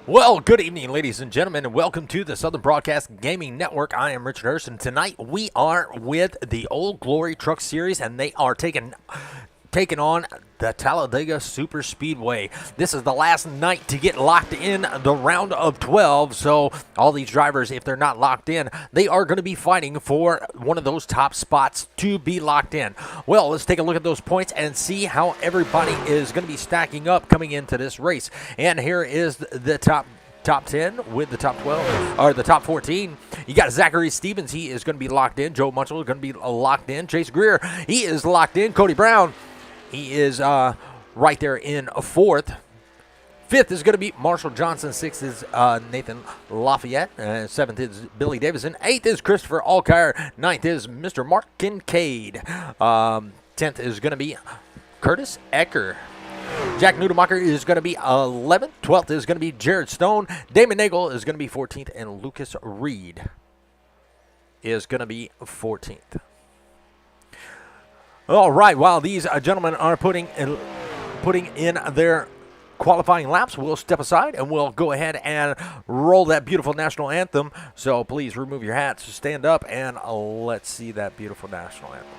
Well, good evening, ladies and gentlemen, and welcome to the Southern Broadcast Gaming Network. I am Richard Hurst, and tonight we are with the Old Glory Truck Series, and they are taking on the Talladega SuperSpeedway. This is the last night to get locked in the round of 12, so all these drivers, if they're not locked in, they are going to be fighting for one of those top spots to be locked in. Well, let's take a look at those points and see how everybody is going to be stacking up coming into this race. And here is the top 10 with the top 12, or the top 14. You got Zachary Stevens. He is going to be locked in. Joe Munchell is going to be locked in. Chase Greer, he is locked in. Cody Brown, he is right there in fourth. Fifth is going to be Marshall Johnson. Sixth is Nathan Lafayette. Seventh is Billy Davison. Eighth is Christopher Alkire. Ninth is Mr. Mark Kincaid. 10th is going to be Curtis Ecker. Jack Nudemacher is going to be 11th. 12th is going to be Jared Stone. Damon Nagel is going to be 14th. And Lucas Reed is going to be 14th. All right, while these gentlemen are putting in their qualifying laps, we'll step aside and we'll go ahead and roll that beautiful national anthem. So please remove your hats, stand up, and let's see that beautiful national anthem.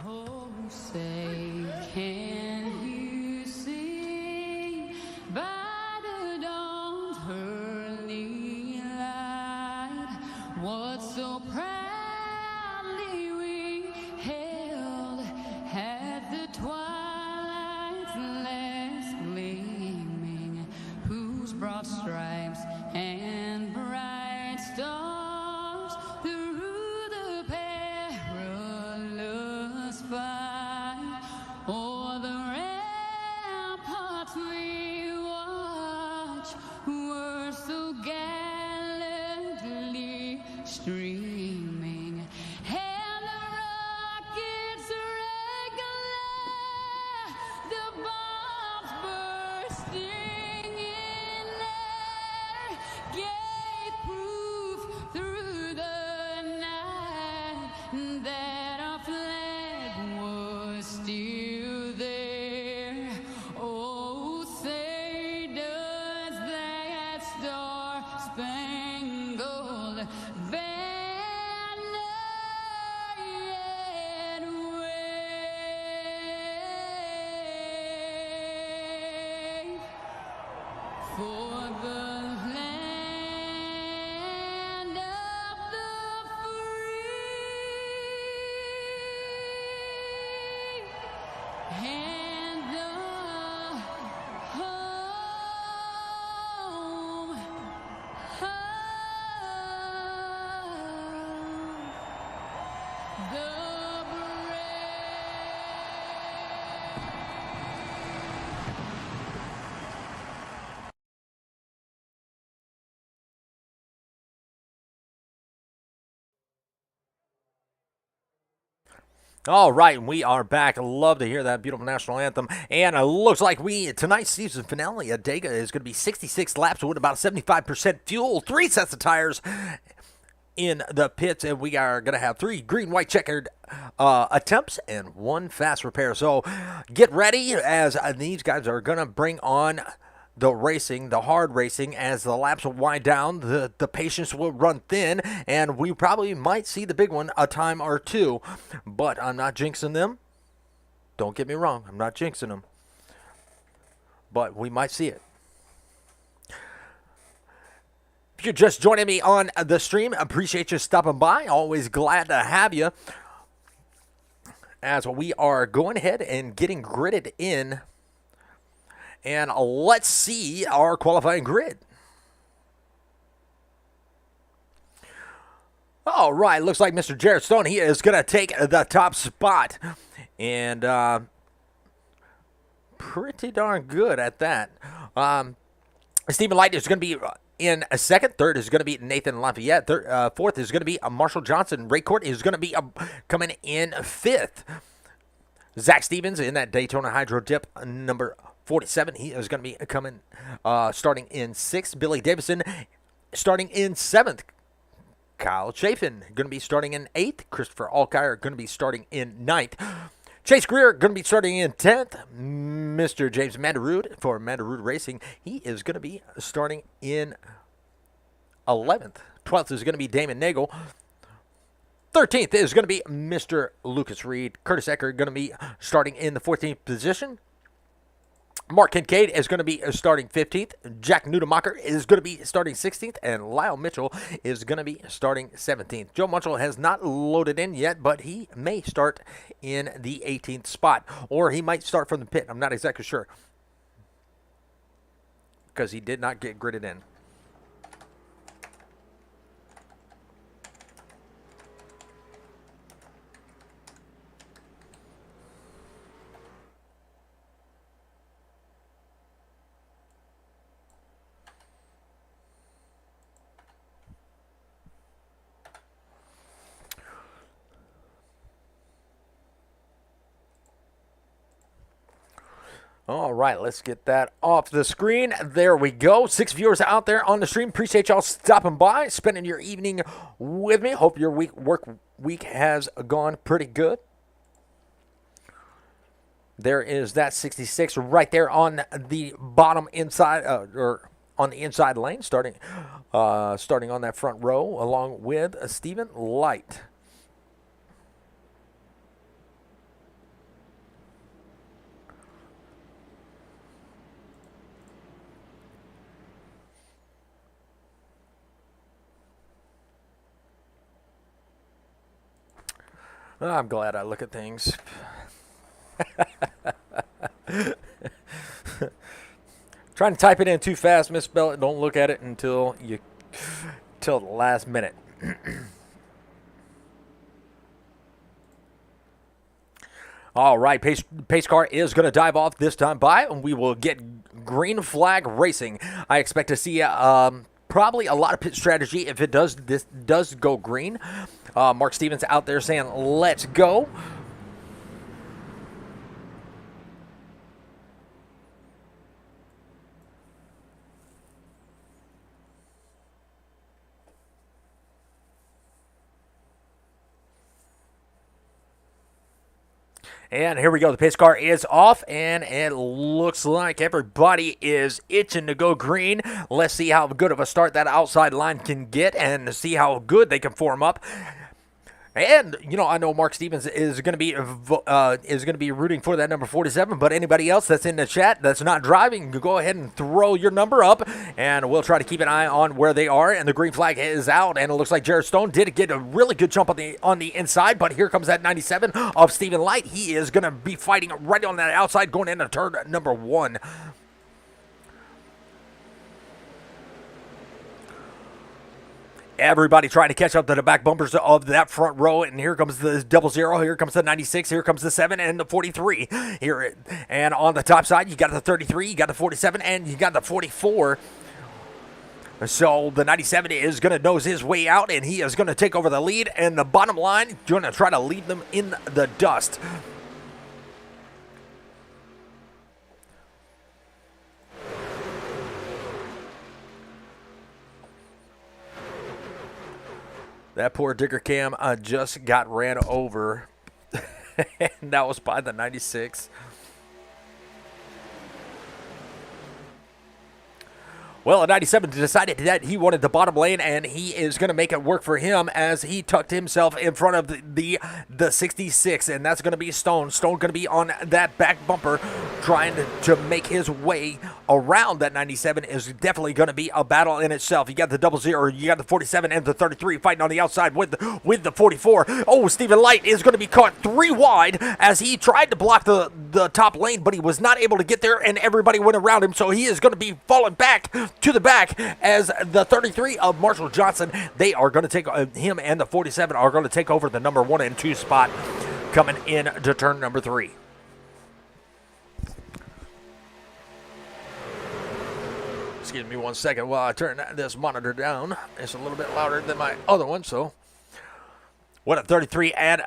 Oh, say, can you see by the dawn's early light what so proudly we held at the twilight's last gleaming, whose broad stripes and bright stars through the perilous fight o'er the ramparts we watch were so gallantly streaming, and the rockets regular, the bombs bursting in air, gave proof through the night that our flag was still there. Oh, say does that star-spangled banner yet wave for the land of the free and the home of the brave. All right, we are back. Love to hear that beautiful national anthem. And it looks like tonight's season finale, Talladega, is going to be 66 laps with about 75% fuel, 3 sets of tires in the pits, and we are going to have 3 green, white checkered attempts and 1 fast repair. So get ready, as these guys are going to bring on the racing, the hard racing. As the laps will wind down, the patience will run thin, and we probably might see the big one a time or two. But I'm not jinxing them. Don't get me wrong, I'm not jinxing them. But we might see it. If you're just joining me on the stream, appreciate you stopping by. Always glad to have you. As we are going ahead and getting gridded in. And let's see our qualifying grid. All right, looks like Mr. Jared Stone, he is going to take the top spot. And pretty darn good at that. Stephen Light is going to be in a second. Third is going to be Nathan Lafayette. Fourth is going to be Marshall Johnson. Ray Court is going to be coming in fifth. Zach Stevens in that Daytona Hydro Dip number 47. He is going to be coming starting in sixth. Billy Davison starting in seventh. Kyle Chafin going to be starting in eighth. Christopher Alkire going to be starting in ninth. Chase Greer going to be starting in 10th. Mr. James Mandarood for Mandarood Racing, he is going to be starting in 11th. 12th is going to be Damon Nagel. 13th is going to be Mr. Lucas Reed. Curtis Ecker going to be starting in the 14th position. Mark Kincaid is going to be starting 15th. Jack Nudemacher is going to be starting 16th. And Lyle Mitchell is going to be starting 17th. Joe Munchell has not loaded in yet, but he may start in the 18th spot. Or he might start from the pit. I'm not exactly sure, because he did not get gridded in. All right, let's get that off the screen. There we go. 6 viewers out there on the stream. Appreciate y'all stopping by, spending your evening with me. Hope your work week has gone pretty good. There is that 66 right there on the bottom inside, or on the inside lane, starting on that front row, along with Stephen Light. I'm glad I look at things. Trying to type it in too fast, misspell it. Don't look at it until the last minute. All right, pace car is going to dive off this time by, and we will get green flag racing. I expect to see probably a lot of pit strategy if it does go green. Mark Stevens out there saying, let's go. And here we go. The pace car is off, and it looks like everybody is itching to go green. Let's see how good of a start that outside line can get and see how good they can form up. And, you know, I know Mark Stevens is going to be rooting for that number 47, but anybody else that's in the chat that's not driving, go ahead and throw your number up, and we'll try to keep an eye on where they are. And the green flag is out, and it looks like Jared Stone did get a really good jump on the inside, but here comes that 97 of Stephen Light. He is going to be fighting right on that outside going into turn number 1. Everybody trying to catch up to the back bumpers of that front row, and here comes the 00, here comes the 96, here comes the 7 and the 43. And on the top side, you got the 33, you got the 47, and you got the 44. So the 97 is going to nose his way out, and he is going to take over the lead, and the bottom line, going to try to leave them in the dust. That poor Digger Cam just got ran over, and that was by the 96. Well, a 97 decided that he wanted the bottom lane, and he is going to make it work for him as he tucked himself in front of the 66, and that's going to be Stone. Stone going to be on that back bumper trying to make his way around that 97 is definitely going to be a battle in itself. You got the 00, you got the 47 and the 33 fighting on the outside with the 44. Oh, Stephen Light is going to be caught 3 wide as he tried to block the top lane, but he was not able to get there, and everybody went around him, so he is going to be falling back to the back as the 33 of Marshall Johnson, they are going to take him, and the 47 are going to take over the number 1 and 2 spot coming in to turn number 3. Excuse me 1 second while I turn this monitor down. It's a little bit louder than my other one, so. What a 33, and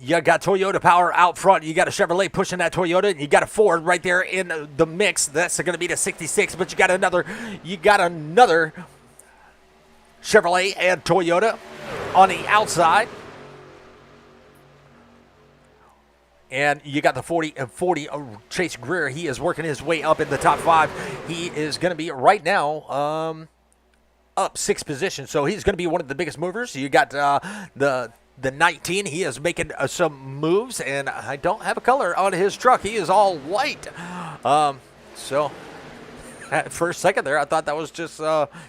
you got Toyota power out front. You got a Chevrolet pushing that Toyota, and you got a Ford right there in the mix. That's going to be the 66, but you got another Chevrolet and Toyota on the outside. And you got the 40 Chase Greer. He is working his way up in the top 5. He is going to be right now up 6 positions. So he's going to be one of the biggest movers. You got the 19. He is making some moves, and I don't have a color on his truck. He is all white. So at first second there, I thought that was just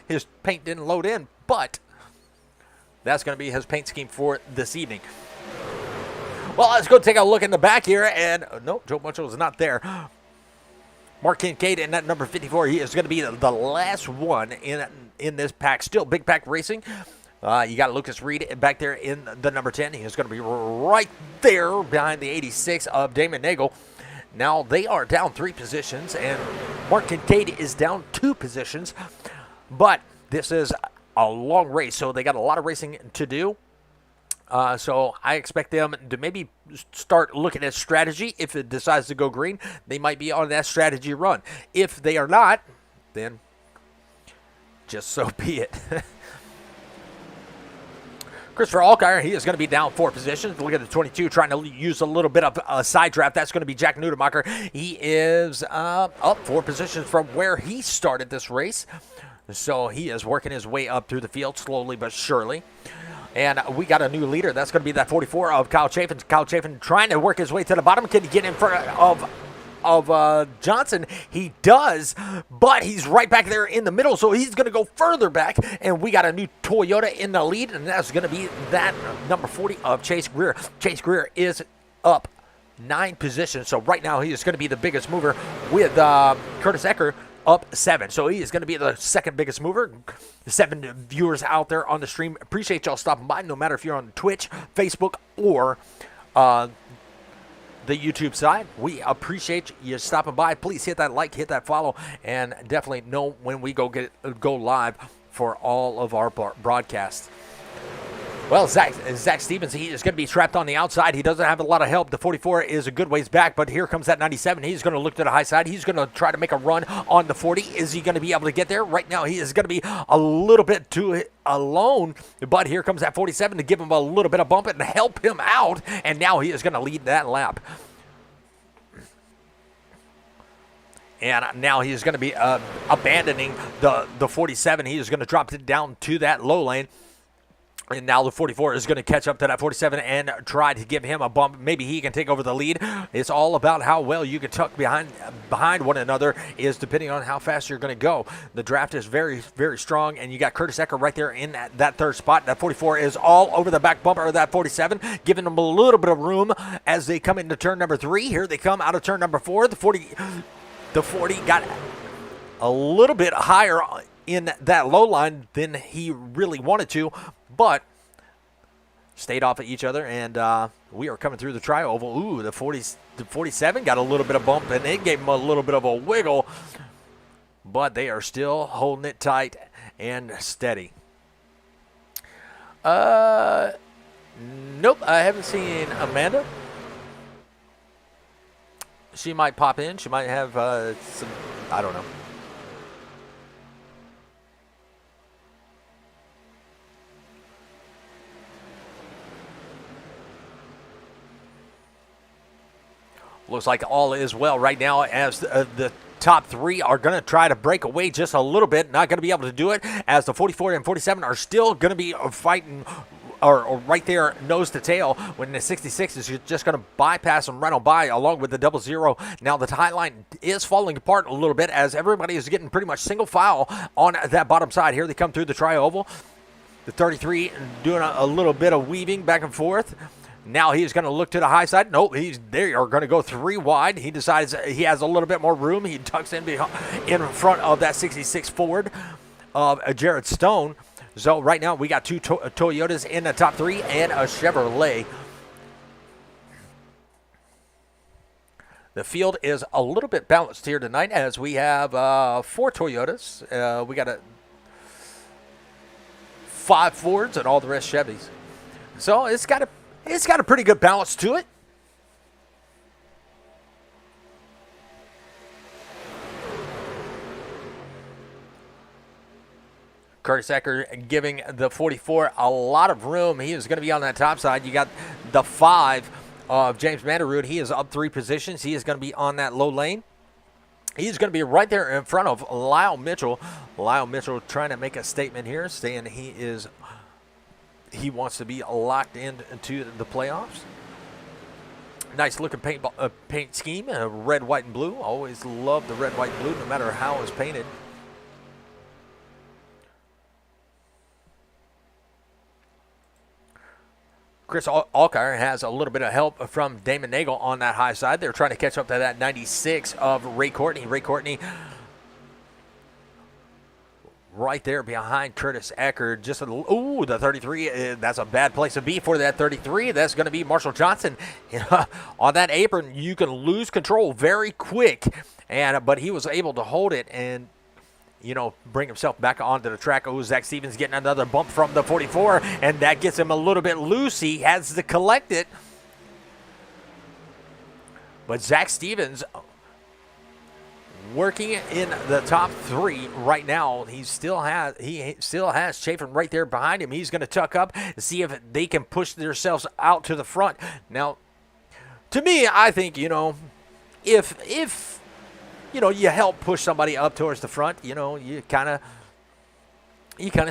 his paint didn't load in, but that's going to be his paint scheme for this evening. Well, let's go take a look in the back here, and no, Joe Mitchell is not there. Mark Kincaid in that number 54. He is going to be the last one in this pack. Still big pack racing. You got Lucas Reed back there in the number 10. He is going to be right there behind the 86 of Damon Nagel. Now they are down 3 positions, and Mark Kincaid is down 2 positions. But this is a long race, so they got a lot of racing to do. So I expect them to maybe start looking at strategy. If it decides to go green, they might be on that strategy run. If they are not, then just so be it. Christopher Alkire, he is going to be down 4 positions. Look at the 22, trying to use a little bit of a side draft. That's going to be Jack Nudemacher. He is up 4 positions from where he started this race. So he is working his way up through the field slowly but surely. And we got a new leader. That's going to be that 44 of Kyle Chafin. Kyle Chafin trying to work his way to the bottom. Can he get in front of Johnson? He does, but he's right back there in the middle, so he's going to go further back. And we got a new Toyota in the lead, and that's going to be that number 40 of Chase Greer. Chase Greer is up 9 positions, so right now he is going to be the biggest mover with Curtis Ecker up 7. So he is going to be the second biggest mover. 7 viewers out there on the stream. Appreciate y'all stopping by, no matter if you're on Twitch, Facebook, or the YouTube side. We appreciate you stopping by. Please hit that like, hit that follow, and definitely know when we go live for all of our broadcasts. Well, Zach Stevens, he is going to be trapped on the outside. He doesn't have a lot of help. The 44 is a good ways back, but here comes that 97. He's going to look to the high side. He's going to try to make a run on the 40. Is he going to be able to get there? Right now, he is going to be a little bit too alone, but here comes that 47 to give him a little bit of bump and help him out, and now he is going to lead that lap. And now he is going to be abandoning the 47. He is going to drop it down to that low lane. And now the 44 is going to catch up to that 47 and try to give him a bump. Maybe he can take over the lead. It's all about how well you can tuck behind one another, is depending on how fast you're going to go. The draft is very, very strong, and you got Curtis Ecker right there in that third spot. That 44 is all over the back bumper of that 47, giving them a little bit of room as they come into turn number 3. Here they come out of turn number 4. The 40 got a little bit higher in that low line than he really wanted to, but stayed off of each other, and we are coming through the tri-oval. Ooh, the 47 got a little bit of bump, and it gave him a little bit of a wiggle, but they are still holding it tight and steady. Nope, I haven't seen Amanda. She might pop in. She might have some, I don't know. Looks like all is well right now, as the top 3 are going to try to break away just a little bit. Not going to be able to do it, as the 44 and 47 are still going to be fighting or right there nose to tail, when the 66 is just going to bypass them right on by, along with the 00. Now the high line is falling apart a little bit, as everybody is getting pretty much single file on that bottom side. Here they come through the tri-oval. The 33 doing a little bit of weaving back and forth. Now he's going to look to the high side. Nope, they are going to go 3 wide. He decides he has a little bit more room. He tucks in front of that 66 Ford of Jared Stone. So right now we got 2 Toyotas in the top 3 and a Chevrolet. The field is a little bit balanced here tonight, as we have 4 Toyotas. We got 5 Fords and all the rest Chevys. So it's got a pretty good balance to it. Curtis Ecker giving the 44 a lot of room. He is going to be on that top side. You got the 5 of James Vanderrood. He is up 3 positions. He is going to be on that low lane. He's going to be right there in front of Lyle Mitchell. Lyle Mitchell trying to make a statement here, saying he wants to be locked into the playoffs. Nice looking paint scheme, red, white, and blue. Always love the red, white, and blue, no matter how it's painted. Chris Alkire has a little bit of help from Damon Nagel on that high side. They're trying to catch up to that 96 of Ray Courtney. Ray Courtney right there behind Curtis Eckert. Just the 33. That's a bad place to be for that 33. That's going to be Marshall Johnson. On that apron, you can lose control very quick, but he was able to hold it and bring himself back onto the track. Oh, Zach Stevens getting another bump from the 44, and that gets him a little bit loose. He has to collect it. But Zach Stevens working in the top 3 right now. He still has Chafin right there behind him. He's going to tuck up and see if they can push themselves out to the front. Now, to me, I think, if you help push somebody up towards the front, you kind of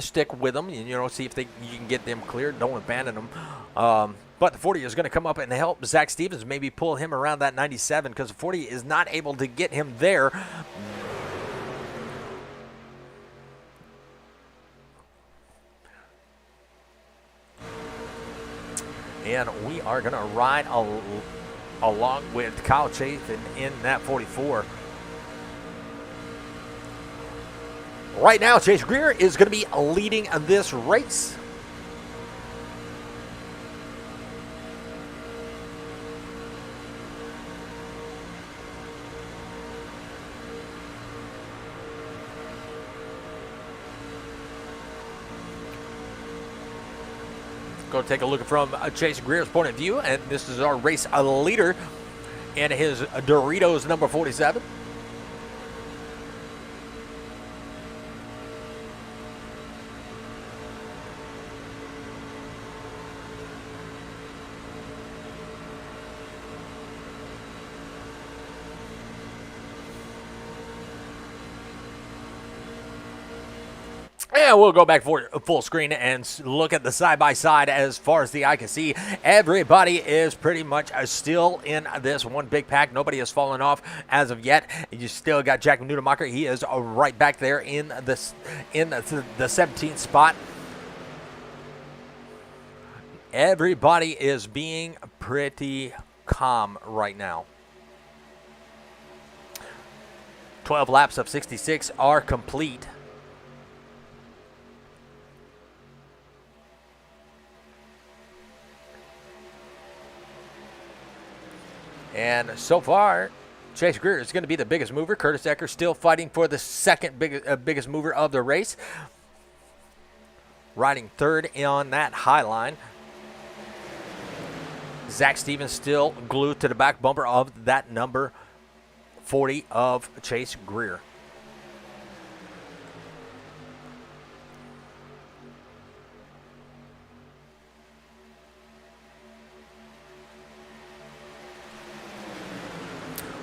stick with them, see if you can get them cleared. Don't abandon them. But the 40 is going to come up and help Zach Stevens maybe pull him around that 97 because the 40 is not able to get him there. And we are going to ride along with Kyle Chafin in that 44. Right now, Chase Greer is going to be leading this race. Go take a look from Chase Greer's point of view, and this is our race leader in his Doritos number 47. And we'll go back for full screen and look at the side-by-side as far as the eye can see. Everybody is pretty much still in this one big pack. Nobody has fallen off as of yet. You still got Jack Nudemacher. He is right back there in the 17th spot. Everybody is being pretty calm right now. 12 laps of 66 are complete. And so far, Chase Greer is going to be the biggest mover. Curtis Eckert still fighting for the second biggest mover of the race. Riding third on that high line. Zach Stevens still glued to the back bumper of that number 40 of Chase Greer.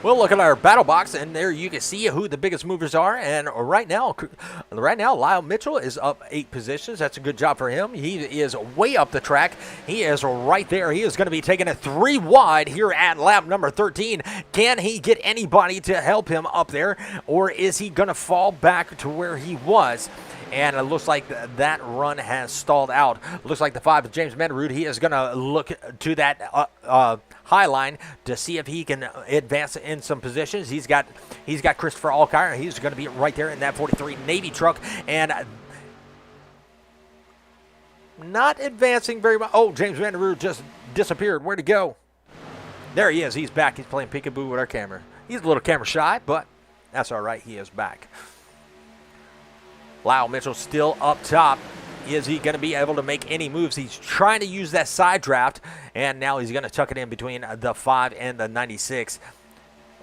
We'll look at our battle box, and there you can see who the biggest movers are. And right now, Lyle Mitchell is up 8 positions. That's a good job for him. He is way up the track. He is right there. He is going to be taking it 3 wide here at lap number 13. Can he get anybody to help him up there, or is he going to fall back to where he was? And it looks like that run has stalled out. Looks like the 5 of James Vanderrood, he is going to look to that high line to see if he can advance in some positions. He's got Christopher Alkire. He's going to be right there in that 43 Navy truck and not advancing very much. Oh, James Vanderrood just disappeared. Where'd he go? There he is. He's back. He's playing peekaboo with our camera. He's a little camera shy, but that's all right. He is back. Lyle Mitchell still up top. Is he going to be able to make any moves? He's trying to use that side draft, and now he's going to tuck it in between the 5 and the 96.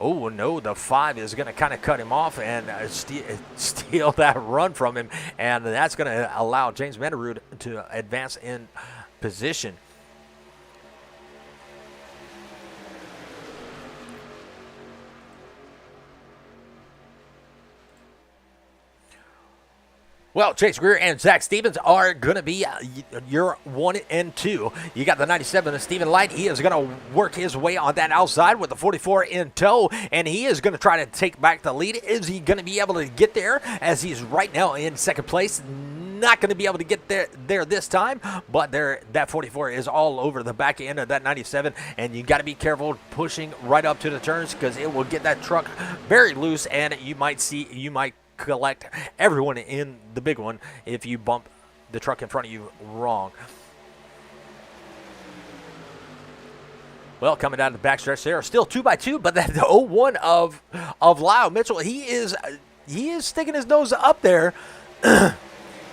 Oh, no, the 5 is going to kind of cut him off and steal that run from him, and that's going to allow James Vanderrood to advance in position. Well, Chase Greer and Zach Stevens are going to be your 1 and 2. You got the 97 of Stephen Light. He is going to work his way on that outside with the 44 in tow, and he is going to try to take back the lead. Is he going to be able to get there as he's right now in second place? Not going to be able to get there this time, but that 44 is all over the back end of that 97, and you got to be careful pushing right up to the turns because it will get that truck very loose, and you might collect everyone in the big one if you bump the truck in front of you wrong. Well, coming down the backstretch there, still 2x2, but that the 01 of Lyle Mitchell, he is sticking his nose up there.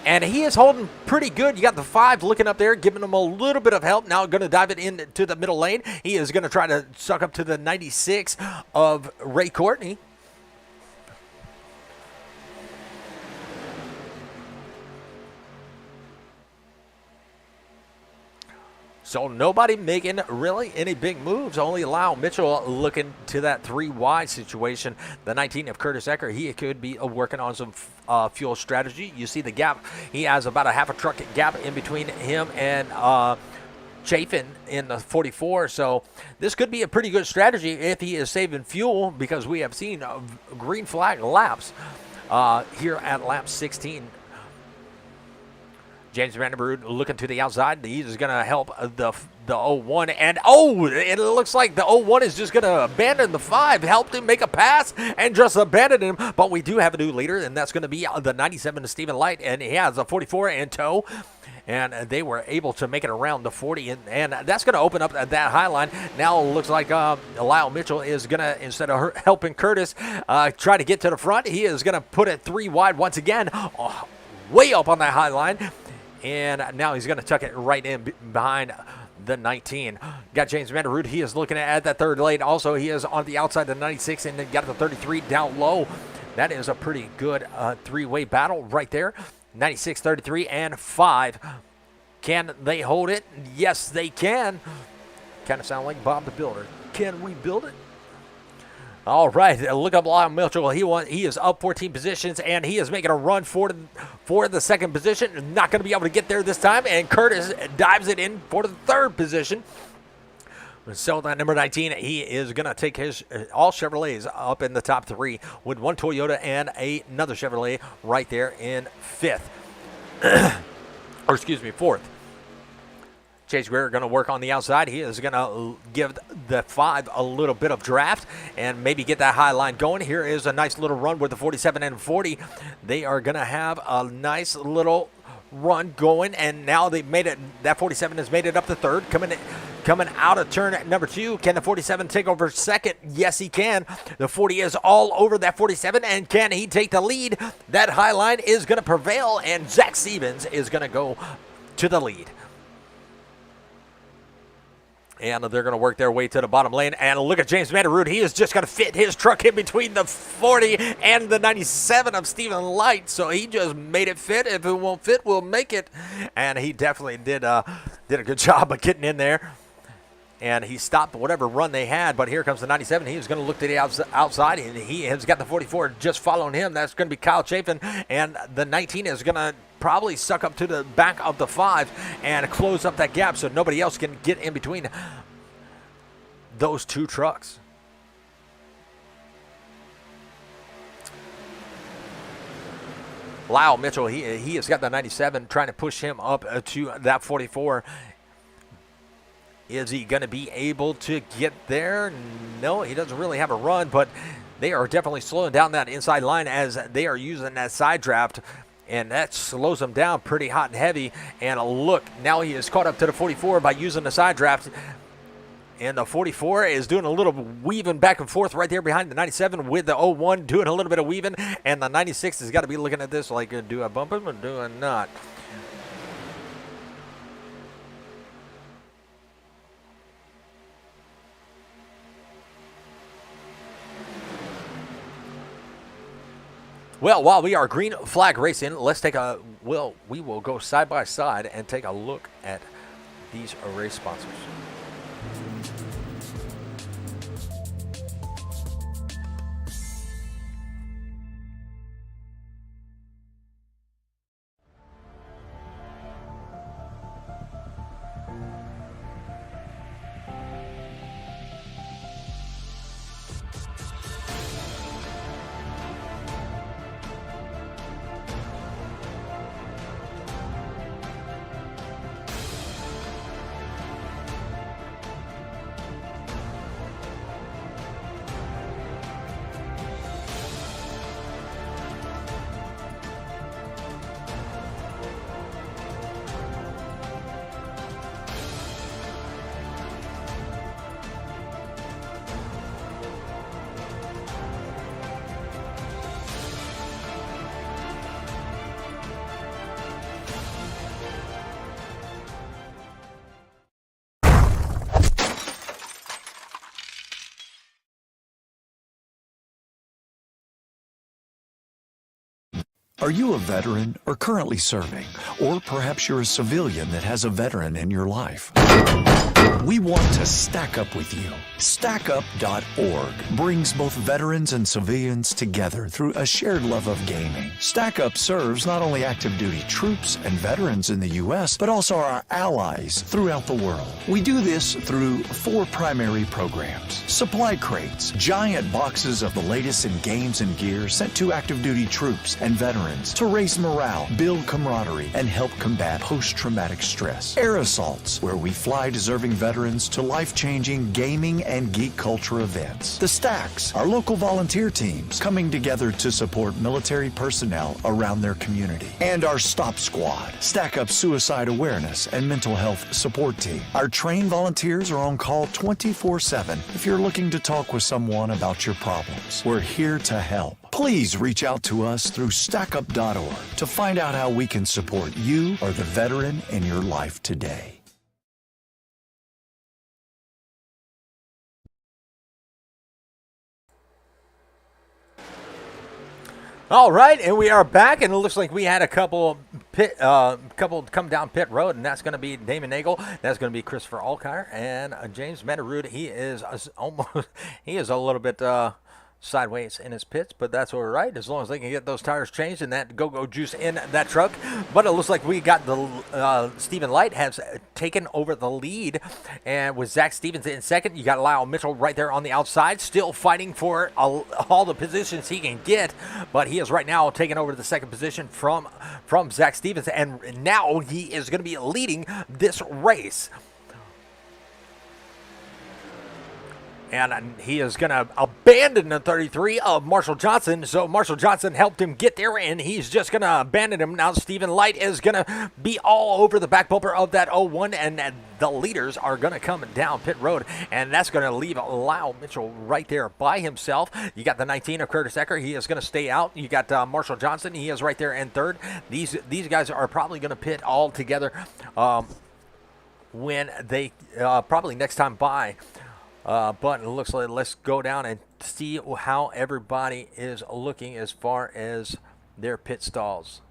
And he is holding pretty good. You got the 5 looking up there, giving him a little bit of help. Now going to dive it into the middle lane. He is going to try to suck up to the 96 of Ray Courtney. So nobody making really any big moves. Only Lyle Mitchell looking to that 3 wide situation. The 19 of Curtis Ecker, he could be working on some fuel strategy. You see the gap. He has about a half a truck gap in between him and Chafin in the 44. So this could be a pretty good strategy if he is saving fuel, because we have seen green flag laps here at lap 16. James Vandenberg looking to the outside. He's going to help the 01. And, it looks like the 01 is just going to abandon the 5. Helped him make a pass and just abandoned him. But we do have a new leader, and that's going to be the 97 of Stephen Light. And he has a 44 in tow. And they were able to make it around the 40. And that's going to open up that high line. Now it looks like Lyle Mitchell is going to, instead of helping Curtis try to get to the front, he is going to put it 3 wide once again. Way up on that high line. And now he's going to tuck it right in behind the 19. Got James Vanderrood. He is looking at that third lane. Also, he is on the outside the 96 and then got the 33 down low. That is a pretty good 3-way battle right there. 96, 33, and 5. Can they hold it? Yes, they can. Kind of sound like Bob the Builder. Can we build it? All right, look up Lyle Mitchell. He is up 14 positions, and he is making a run for the second position. Not going to be able to get there this time, and Curtis dives it in for the third position. So that number 19, he is going to take his all Chevrolets up in the top 3 with 1 Toyota and another Chevrolet right there in 5th. Or excuse me, 4th. Chase Greer going to work on the outside. He is going to give the 5 a little bit of draft and maybe get that high line going. Here is a nice little run with the 47 and 40. They are going to have a nice little run going, and now they've made it. That 47 has made it up to 3rd. Coming out of turn at number 2. Can the 47 take over 2nd? Yes, he can. The 40 is all over that 47, and can he take the lead? That high line is going to prevail, and Zach Stevens is going to go to the lead. And they're going to work their way to the bottom lane. And look at James Vanderrood. He is just going to fit his truck in between the 40 and the 97 of Stephen Light. So he just made it fit. If it won't fit, we'll make it. And he definitely did a good job of getting in there. And he stopped whatever run they had. But here comes the 97. He was going to look to the outside. And he has got the 44 just following him. That's going to be Kyle Chafin. And the 19 is going to probably suck up to the back of the 5 and close up that gap so nobody else can get in between those 2 trucks. Lyle Mitchell, he has got the 97 trying to push him up to that 44. Is he going to be able to get there? No, he doesn't really have a run, but they are definitely slowing down that inside line as they are using that side draft. And that slows him down pretty hot and heavy. And look, now he is caught up to the 44 by using the side draft. And the 44 is doing a little weaving back and forth right there behind the 97 with the 01 doing a little bit of weaving. And the 96 has got to be looking at this like, do I bump him or do I not? Well, while we are green flag racing, let's take we will go side by side and take a look at these race sponsors. Are you a veteran or currently serving? Or perhaps you're a civilian that has a veteran in your life? We want to stack up with you. StackUp.org brings both veterans and civilians together through a shared love of gaming. StackUp serves not only active duty troops and veterans in the U.S., but also our allies throughout the world. We do this through 4 primary programs. Supply crates, giant boxes of the latest in games and gear sent to active duty troops and veterans to raise morale, build camaraderie, and help combat post-traumatic stress. Air assaults, where we fly deserving veterans to life-changing gaming and geek culture events. The Stacks, our local volunteer teams coming together to support military personnel around their community. And our Stop Squad, Stack Up suicide awareness and mental health support team. Our trained volunteers are on call 24/7 if you're looking to talk with someone about your problems. We're here to help. Please reach out to us through StackUp.org to find out how we can support you or the veteran in your life today. All right, and we are back, and it looks like we had a couple come down pit road, and that's going to be Damon Nagel, that's going to be Christopher Alkire, and James Metarud. He is a little bit sideways in his pits, but that's all right as long as they can get those tires changed and that go-go juice in that truck. But it looks like we got the Stephen Light has taken over the lead, and with Zach Stevens in second, you got Lyle Mitchell right there on the outside, still fighting for all the positions he can get, but he is right now taking over the second position from Zach Stevens, and now he is going to be leading this race. And he is going to abandon the 33 of Marshall Johnson. So Marshall Johnson helped him get there, and he's just going to abandon him. Now Stephen Light is going to be all over the back bumper of that 01, and the leaders are going to come down pit road. And that's going to leave Lyle Mitchell right there by himself. You got the 19 of Curtis Ecker. He is going to stay out. You got Marshall Johnson. He is right there in third. These guys are probably going to pit all together when they probably next time by. But it looks like let's go down and see how everybody is looking as far as their pit stalls.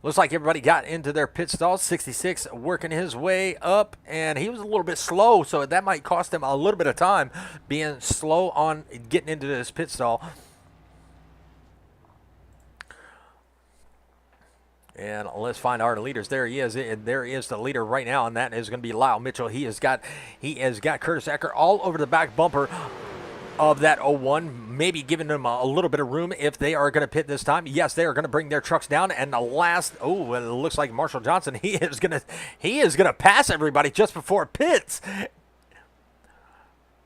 Looks like everybody got into their pit stalls. 66 working his way up, and he was a little bit slow, so that might cost him a little bit of time being slow on getting into this pit stall. And let's find our leaders. There he is. There is the leader right now, and that is going to be Lyle Mitchell. He has got Curtis Ecker all over the back bumper of that 01, maybe giving them a little bit of room if they are going to pit this time. Yes, they are going to bring their trucks down. And the last, it looks like Marshall Johnson. He is going to pass everybody just before pits.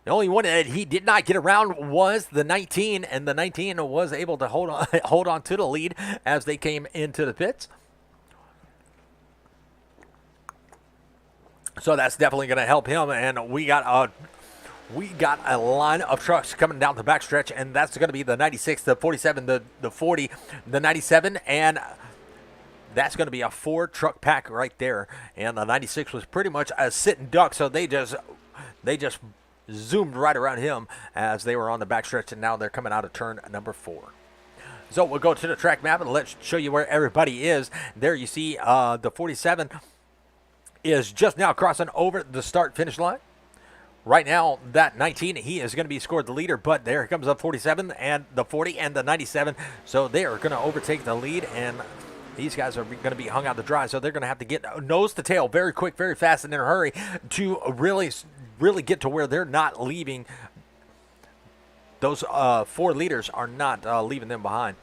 The only one that he did not get around was the 19, and the 19 was able to hold on to the lead as they came into the pits. So that's definitely going to help him, and we got a line of trucks coming down the backstretch, and that's going to be the 96, the 47, the 40, the 97, and that's going to be a 4-truck pack right there. And the 96 was pretty much a sitting duck, so they just zoomed right around him as they were on the backstretch, and now they're coming out of turn number 4. So we'll go to the track map and let's show you where everybody is. There you see the 47 is just now crossing over the start-finish line. Right now, that 19, he is going to be scored the leader, but there comes the 47 and the 40 and the 97. So they are going to overtake the lead, and these guys are going to be hung out to dry. So they're going to have to get nose to tail very quick, very fast, and in a hurry to really get to where they're not leaving. Those 4 leaders are not leaving them behind.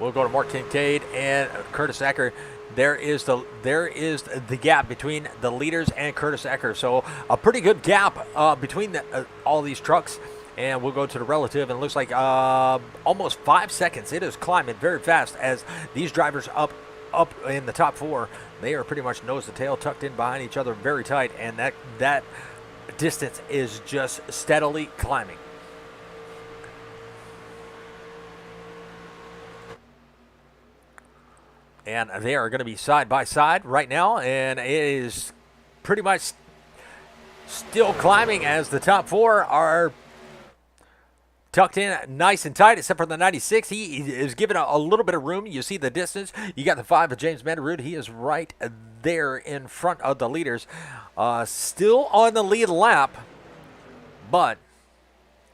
We'll go to Mark Kincaid and Curtis Ecker. There is the gap between the leaders and Curtis Ecker. So a pretty good gap between all these trucks. And we'll go to the relative, and it looks like almost 5 seconds. It is climbing very fast as these drivers up in the top 4. They are pretty much nose to tail, tucked in behind each other very tight, and that distance is just steadily climbing. And they are going to be side by side right now, and it is pretty much still climbing as the top 4 are tucked in nice and tight, except for the 96. He is given a little bit of room. You see the distance. You got the 5 of James Mandarud. He is right there in front of the leaders. Still on the lead lap, but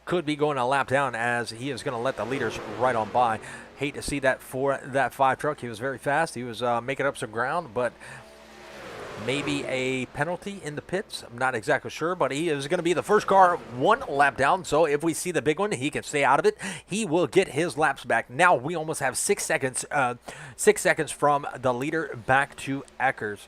could be going a lap down as he is going to let the leaders right on by. Hate to see that for that 5 truck. He was very fast. He was making up some ground, but maybe a penalty in the pits. I'm not exactly sure, but he is going to be the first car 1 lap down. So if we see the big one, he can stay out of it. He will get his laps back. Now we almost have 6 seconds, 6 seconds from the leader back to Eckers.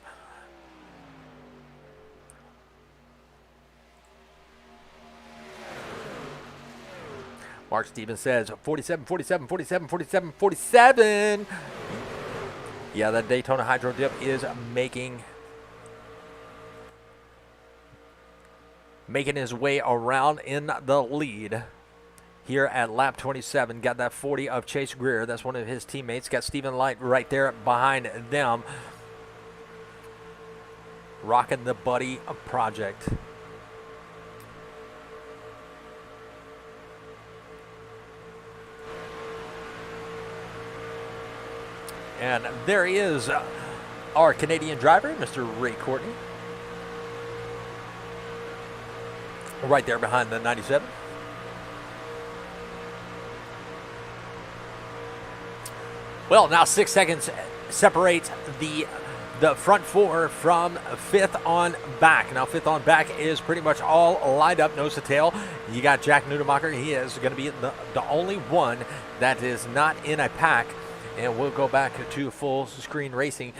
Mark Stevens says 47, 47, 47, 47, 47. Yeah, that Daytona Hydro Dip is making his way around in the lead here at lap 27. Got that 40 of Chase Greer. That's one of his teammates. Got Stephen Light right there behind them. Rocking the Buddy project. And there he is, our Canadian driver, Mr. Ray Courtney. Right there behind the 97. Well, now 6 seconds separates the front 4 from 5th on back. Now 5th on back is pretty much all lined up, nose to tail. You got Jack Nudemacher. He is going to be the only one that is not in a pack. And we'll go back to full screen racing.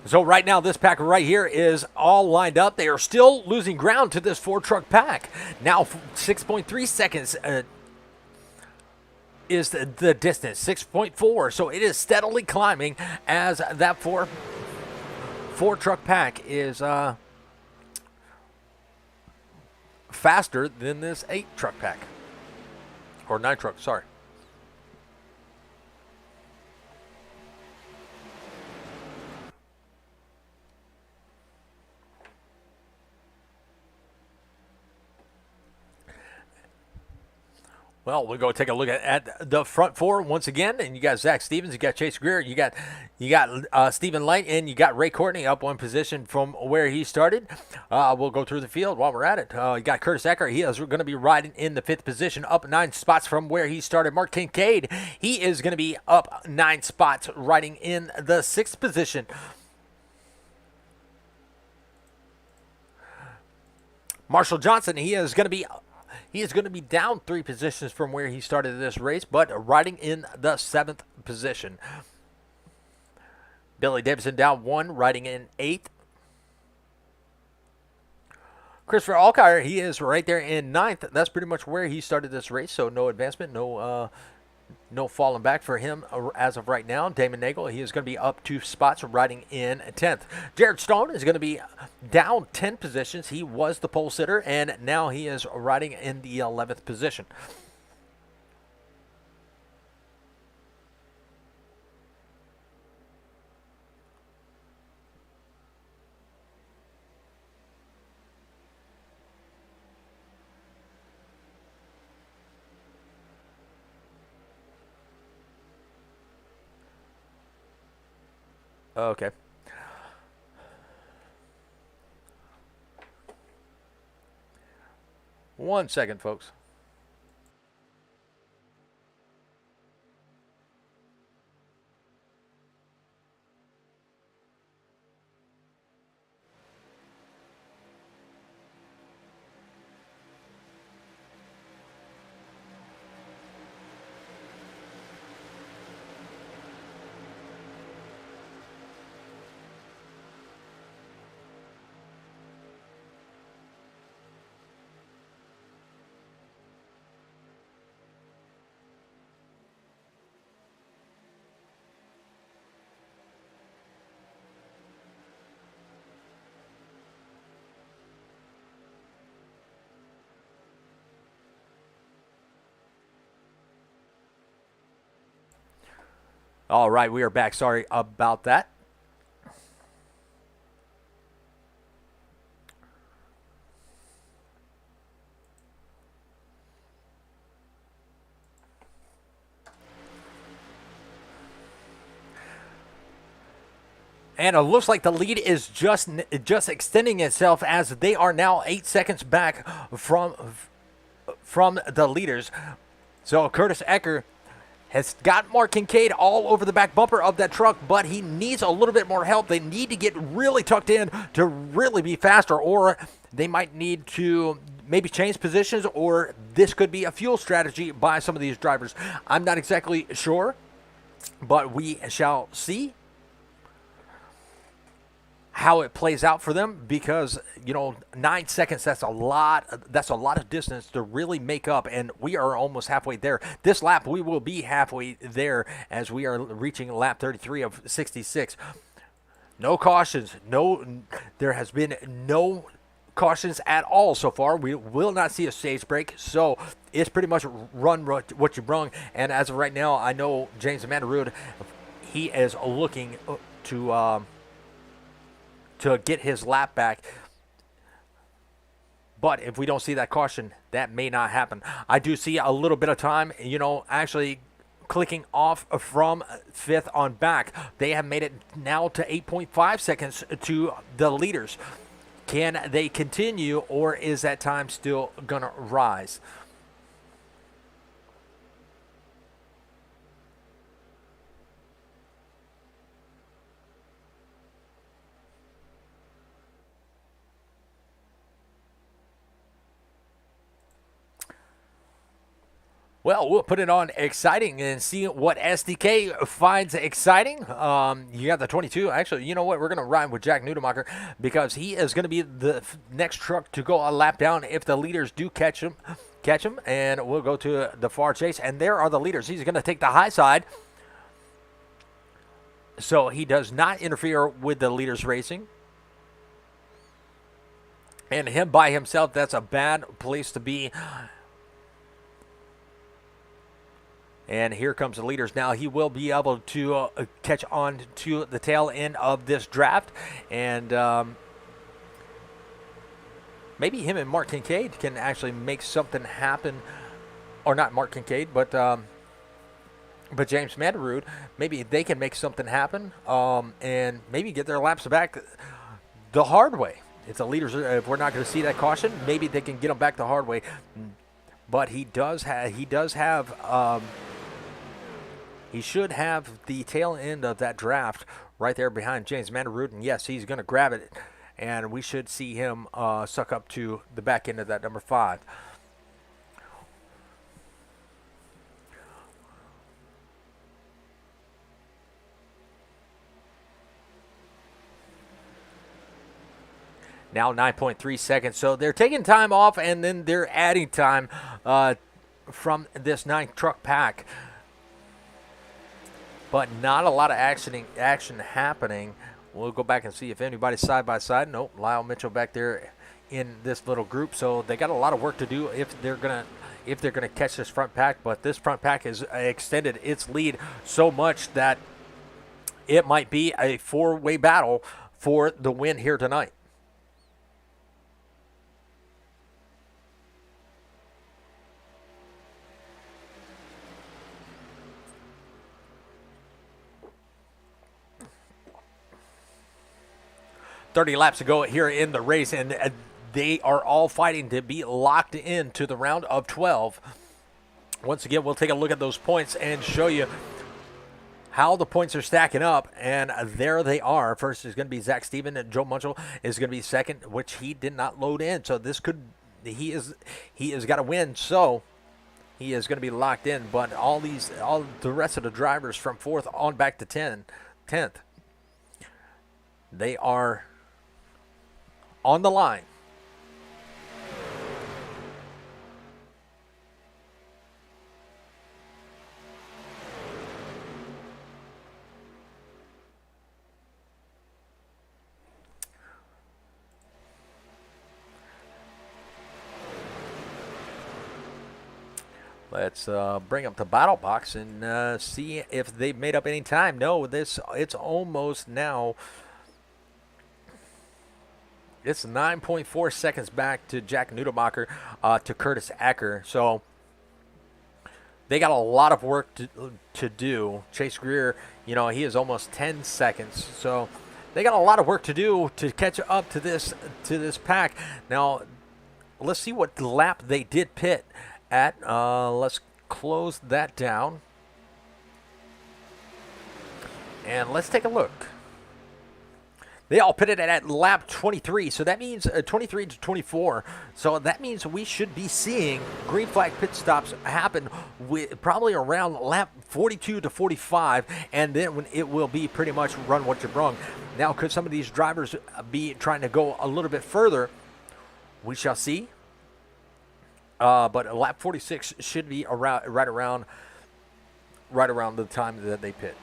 So right now, this pack right here is all lined up. They are still losing ground to this 4-truck pack. Now 6.3 seconds is the distance, 6.4. So it is steadily climbing as that four-truck pack is faster than this 8-truck pack. Or 9-truck, sorry. Well, we'll go take a look at the front 4 once again, and you got Zach Stevens, you got Chase Greer, you got Stephen Light, and you got Ray Courtney up 1 position from where he started. We'll go through the field while we're at it. You got Curtis Ecker. He is going to be riding in the 5th position, up 9 spots from where he started. Mark Kincaid, he is going to be up 9 spots, riding in the 6th position. Marshall Johnson, he is going to be down 3 positions from where he started this race, but riding in the 7th position. Billy Davidson down 1, riding in 8th. Christopher Alkire, he is right there in 9th. That's pretty much where he started this race, so no advancement, no falling back for him as of right now. Damon Nagel, he is going to be up 2 spots, riding in 10th. Jared Stone is going to be down 10 positions. He was the pole sitter, and now he is riding in the 11th position. Okay. One second, folks. All right, we are back. Sorry about that. And it looks like the lead is just extending itself as they are now 8 seconds back from the leaders. So Curtis Ecker has got Mark Kincaid all over the back bumper of that truck, but he needs a little bit more help. They need to get really tucked in to really be faster, or they might need to maybe change positions, or this could be a fuel strategy by some of these drivers. I'm not exactly sure, but we shall see how it plays out for them, because 9 seconds, that's a lot of distance to really make up, and we are almost halfway there. This lap we will be halfway there as we are reaching lap 33 of 66. No cautions, there has been no cautions at all so far. We will not see a stage break, so it's pretty much run what you brung. And as of right now, I know James Mandarud, he is looking to get his lap back. But if we don't see that caution, that may not happen. I do see a little bit of time, actually clicking off from 5th on back. They have made it now to 8.5 seconds to the leaders. Can they continue, or is that time still going to rise? Well, we'll put it on exciting and see what SDK finds exciting. You got the 22. Actually, you know what? We're going to ride with Jack Nudemacher because he is going to be the next truck to go a lap down if the leaders do catch him. And we'll go to the far chase. And there are the leaders. He's going to take the high side, so he does not interfere with the leaders racing. And him by himself, that's a bad place to be. And here comes the leaders now. He will be able to catch on to the tail end of this draft. And maybe him and Mark Kincaid can actually make something happen. Or not Mark Kincaid, but James Mandarud. Maybe they can make something happen and maybe get their laps back the hard way. If the leaders, if we're not going to see that caution, maybe they can get them back the hard way. But he should have the tail end of that draft right there behind James Mandarud. And yes, he's going to grab it. And we should see him suck up to the back end of that number 5. Now 9.3 seconds. So they're taking time off, and then they're adding time from this 9th truck pack. But not a lot of action happening. We'll go back and see if anybody's side by side. Nope, Lyle Mitchell back there in this little group. So they got a lot of work to do if they're gonna catch this front pack. But this front pack has extended its lead so much that it might be a 4-way battle for the win here tonight. .30 laps to go here in the race, and they are all fighting to be locked into the round of 12. Once again, we'll take a look at those points and show you how the points are stacking up, and there they are. First is going to be Zach Steven, and Joe Munchel is going to be second, which he did not load in. So this could, he has got to win, so he is going to be locked in. But all the rest of the drivers from 4th on back to 10th, they are on the line. Let's bring up the battle box and see if they've made up any time. No, it's almost now. It's 9.4 seconds back to Jack Nudemacher to Curtis Ecker. So they got a lot of work to do. Chase Greer, he is almost 10 seconds. So they got a lot of work to do to catch up to this pack. Now, let's see what lap they did pit at. Let's close that down. And let's take a look. They all pitted at lap 23, so that means 23 to 24. So that means we should be seeing green flag pit stops happen with probably around lap 42 to 45, and then when it will be pretty much run what you brung. Now, could some of these drivers be trying to go a little bit further? We shall see. But lap 46 should be around right around the time that they pit.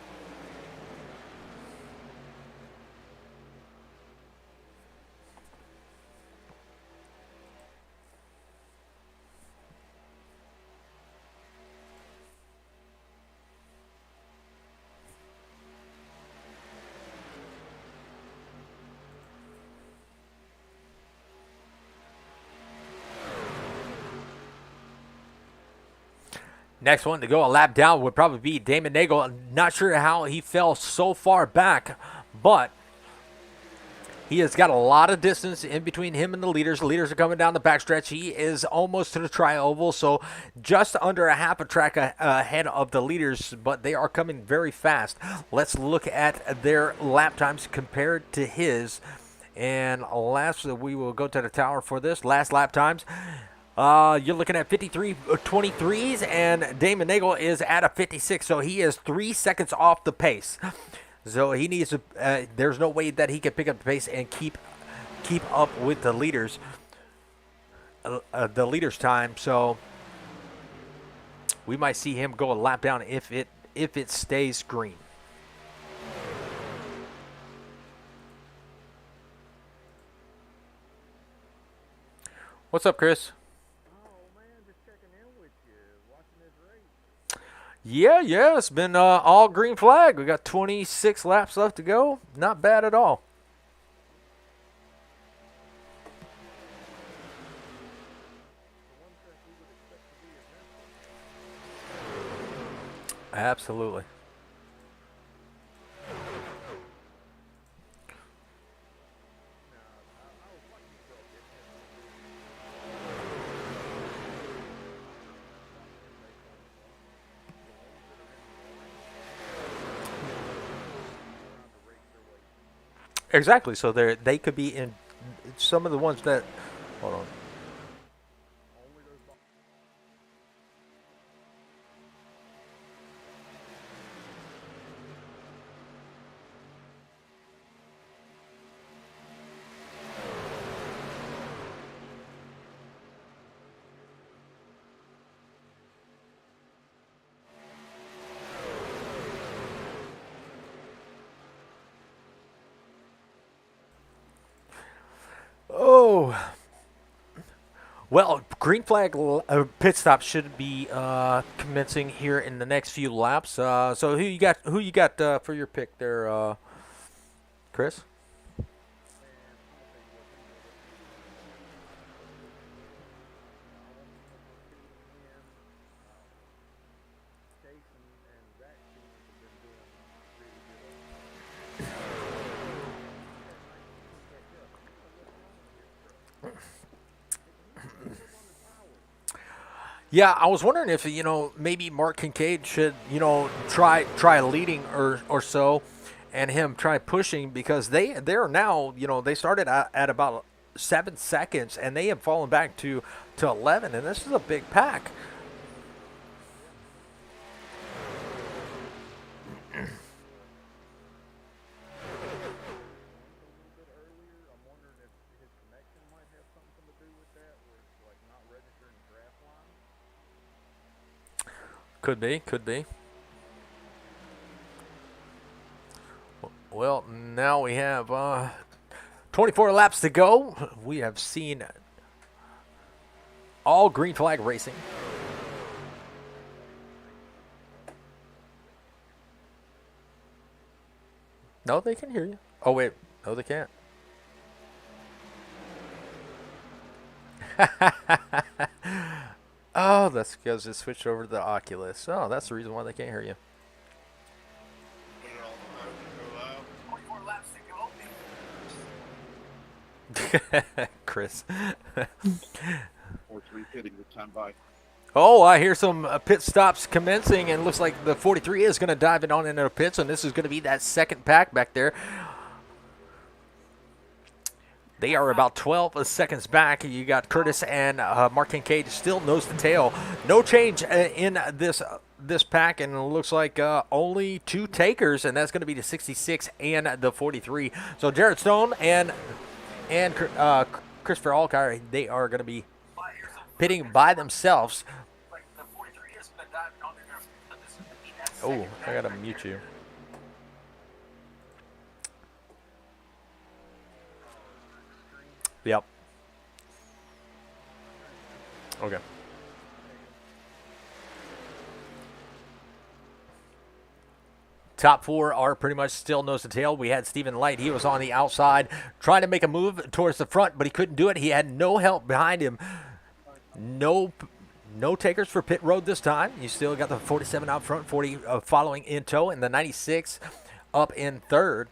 Next one to go a lap down would probably be Damon Nagel. I'm not sure how he fell so far back, but he has got a lot of distance in between him and the leaders. The leaders are coming down the backstretch. He is almost to the tri-oval, so just under a half a track ahead of the leaders, but they are coming very fast. Let's look at their lap times compared to his. And last, we will go to the tower for this. Last lap times. You're looking at 53.23s, and Damon Nagel is at a 56, so he is 3 seconds off the pace. So he needs to. There's no way that he can pick up the pace and keep up with the leaders. The leaders' time. So we might see him go a lap down if it stays green. What's up, Chris? Yeah, it's been all green flag. We got 26 laps left to go. Not bad at all. Absolutely. Exactly. So they could be in some of the ones that. Hold on. Oh, well, green flag pit stop should be commencing here in the next few laps. So who you got? Who you got for your pick there, Chris? Yeah, I was wondering if maybe Mark Kincaid should try leading or so, and him try pushing because they're now they started at about 7 seconds and they have fallen back to 11, and this is a big pack. Could be. Well, now we have 24 laps to go. We have seen all green flag racing. No, they can hear you. Oh, wait. No, they can't. Oh, that's because it switched over to the Oculus. Oh, that's the reason why they can't hear you. Chris. 43 pitting with time by. Oh, I hear some pit stops commencing, and it looks like the 43 is going to dive it on into the pits, and this is going to be that second pack back there. They are about 12 seconds back. You got Curtis and Mark Kincaid still nose to tail. No change in this pack, and it looks like only 2 takers, and that's going to be the 66 and the 43. So Jared Stone and Christopher Alkire, they are going to be pitting by themselves. Oh, I got to mute you. Yep. Okay. Top 4 are pretty much still nose to tail. We had Stephen Light. He was on the outside trying to make a move towards the front, but he couldn't do it. He had no help behind him. No takers for pit road this time. You still got the 47 out front, 40 following in tow, and the 96 up in third.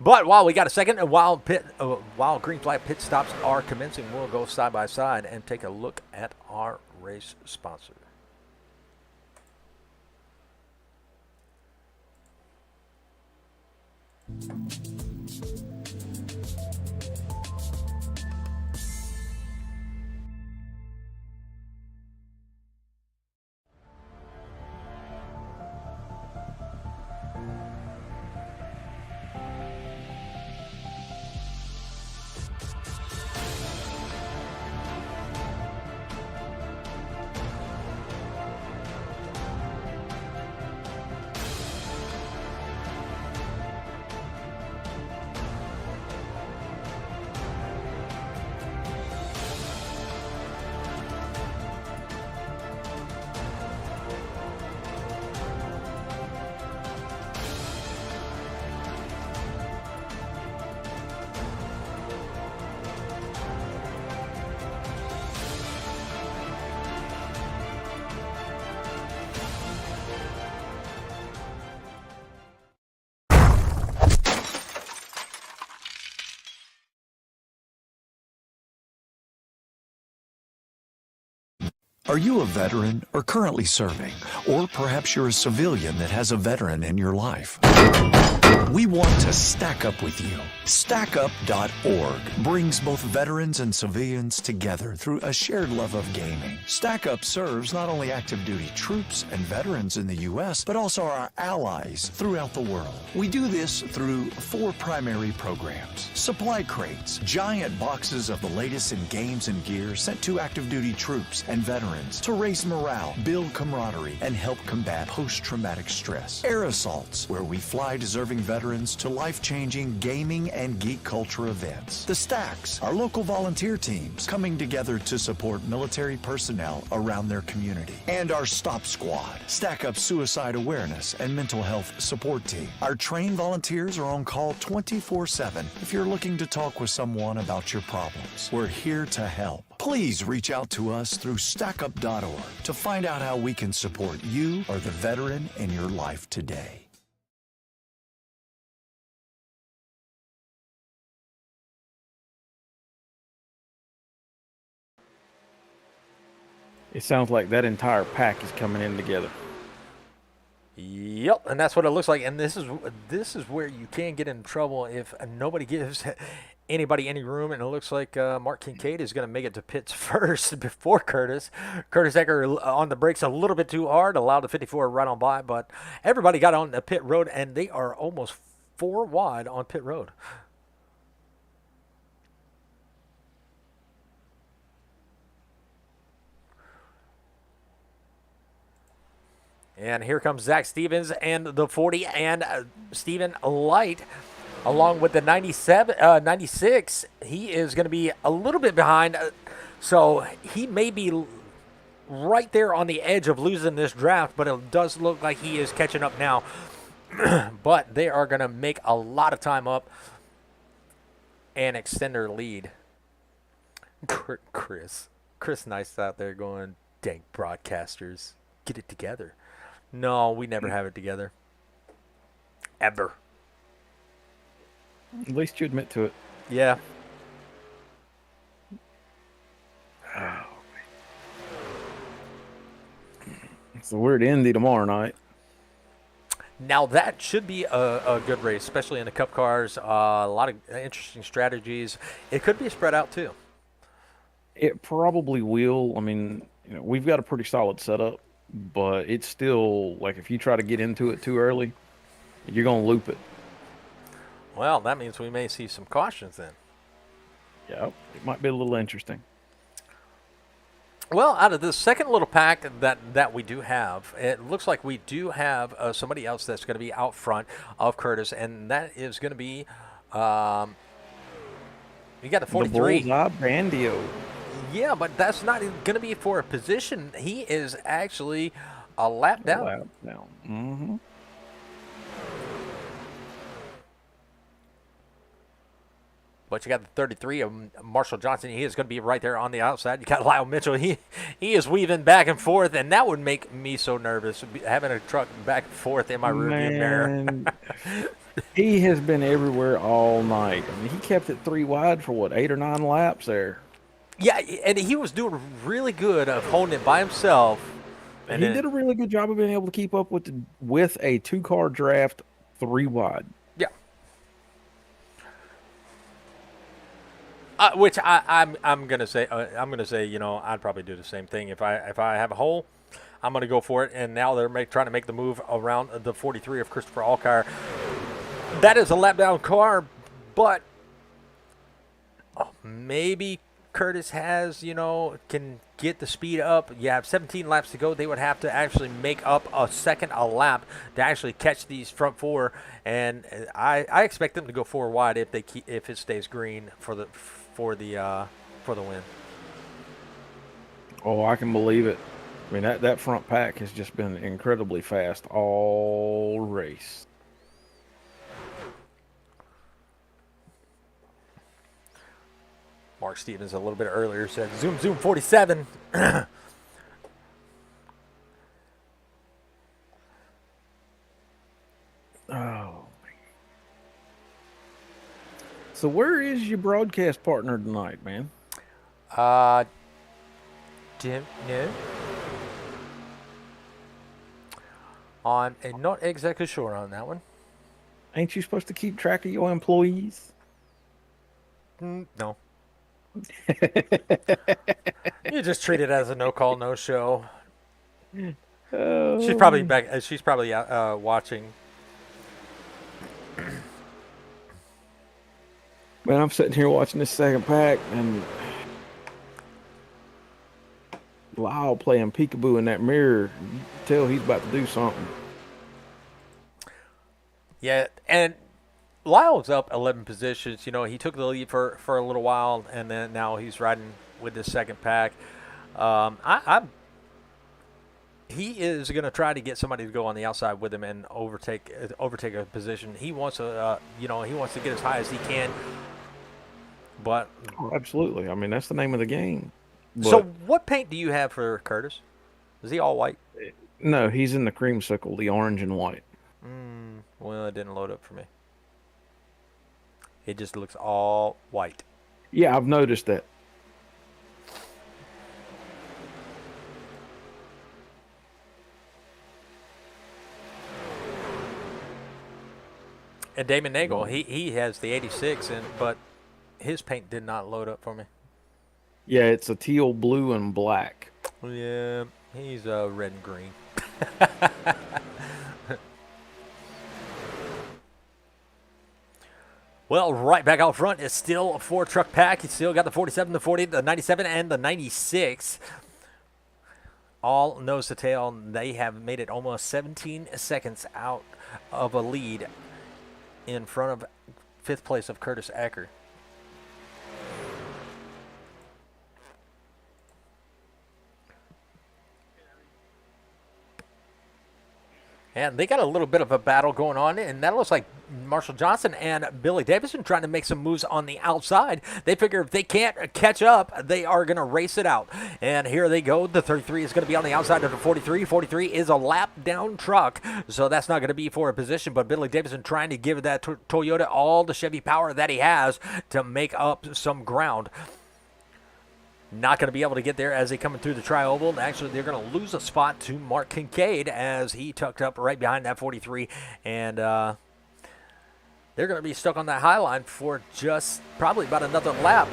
But while we got a second, and while green flag pit stops are commencing, we'll go side by side and take a look at our race sponsor. Are you a veteran or currently serving? Or perhaps you're a civilian that has a veteran in your life? We want to stack up with you. StackUp.org brings both veterans and civilians together through a shared love of gaming. StackUp serves not only active duty troops and veterans in the U.S., but also our allies throughout the world. We do this through 4 primary programs. Supply crates, giant boxes of the latest in games and gear sent to active duty troops and veterans to raise morale, build camaraderie, and help combat post-traumatic stress. Air assaults, where we fly deserving veterans to life-changing gaming and geek culture events. The Stacks, our local volunteer teams coming together to support military personnel around their community. And our Stop Squad, Stack Up suicide awareness and mental health support team. Our trained volunteers are on call 24/7 if you're looking to talk with someone about your problems. We're here to help. Please reach out to us through StackUp.org to find out how we can support you or the veteran in your life today. It sounds like that entire pack is coming in together. Yep, and that's what it looks like. And this is where you can get in trouble if nobody gives anybody any room. And it looks like Mark Kincaid is going to make it to pits first before Curtis. Curtis Ecker on the brakes a little bit too hard, allowed the 54 right on by. But everybody got on the pit road, and they are almost 4 wide on pit road. And here comes Zach Stevens and the 40 and Stephen Light along with the 96. He is going to be a little bit behind. So he may be right there on the edge of losing this draft, but it does look like he is catching up now. But they are going to make a lot of time up and extend their lead. Chris Nice out there going, dang broadcasters, get it together. No, we never have it together. ever. At least you admit to it. Yeah. It's the weird Indy tomorrow night. Now that should be a good race, especially in the Cup cars. A lot of interesting strategies. It could be spread out too. It probably will. I mean, we've got a pretty solid setup, but it's still like if you try to get into it too early, you're gonna loop it. Well, that means we may see some cautions then. Yeah, it might be a little interesting. Well, out of the second little pack that we do have, it looks like we do have somebody else that's going to be out front of Curtis, and that is going to be you got the 43. The Bullseye Bandio. Yeah, but that's not going to be for a position. He is actually a lap down. Lap down. Mm-hmm. But you got the 33 of Marshall Johnson. He is going to be right there on the outside. You got Lyle Mitchell. He is weaving back and forth, and that would make me so nervous, having a truck back and forth in my rearview mirror. He has been everywhere all night. I mean, he kept it 3 wide for, what, 8 or 9 laps there? Yeah, and he was doing really good of holding it by himself. And he did a really good job of being able to keep up with a 2-car draft 3 wide. Yeah. Which I'm gonna say I'd probably do the same thing if I have a hole. I'm gonna go for it. And now they're trying to make the move around the 43 of Christopher Allcar. That is a lap down car, but maybe Curtis can get the speed up. You have 17 laps to go. They would have to actually make up a second a lap to actually catch these front 4. And I expect them to go 4 wide if it stays green for the win. Oh, I can believe it. I mean, that front pack has just been incredibly fast all race. Mark Stevens a little bit earlier said, zoom 47. Oh. So where is your broadcast partner tonight, man? No. I'm not exactly sure on that one. Ain't you supposed to keep track of your employees? No. You just treat it as a no call, no show. She's probably back. She's probably watching. Man, I'm sitting here watching this second pack, and Lyle playing peekaboo in that mirror. You can tell he's about to do something. Yeah, and Lyle's up 11 positions. He took the lead for a little while, and then now he's riding with the second pack. He is going to try to get somebody to go on the outside with him and overtake a position. He wants to, he wants to get as high as he can. But Absolutely. I mean, that's the name of the game. So what paint do you have for Curtis? Is he all white? No, he's in the creamsicle, the orange and white. Well, it didn't load up for me. It just looks all white. Yeah, I've noticed that. And Damon Nagel, he has the 86, but his paint did not load up for me. Yeah, it's a teal, blue, and black. Yeah, he's red and green. Well, right back out front is still a 4-truck pack. It's still got the 47, the 40, the 97, and the 96. All nose to tail. They have made it almost 17 seconds out of a lead in front of 5th place of Curtis Acker. And they got a little bit of a battle going on, and that looks like Marshall Johnson and Billy Davidson trying to make some moves on the outside. They figure if they can't catch up, they are going to race it out. And here they go. The 33 is going to be on the outside of the 43. 43 is a lap down truck, so that's not going to be for a position. But Billy Davidson trying to give that Toyota all the Chevy power that he has to make up some ground. Not going to be able to get there as they come through the tri-oval. And actually, they're going to lose a spot to Mark Kincaid as he tucked up right behind that 43. And they're going to be stuck on that high line for just probably about another lap.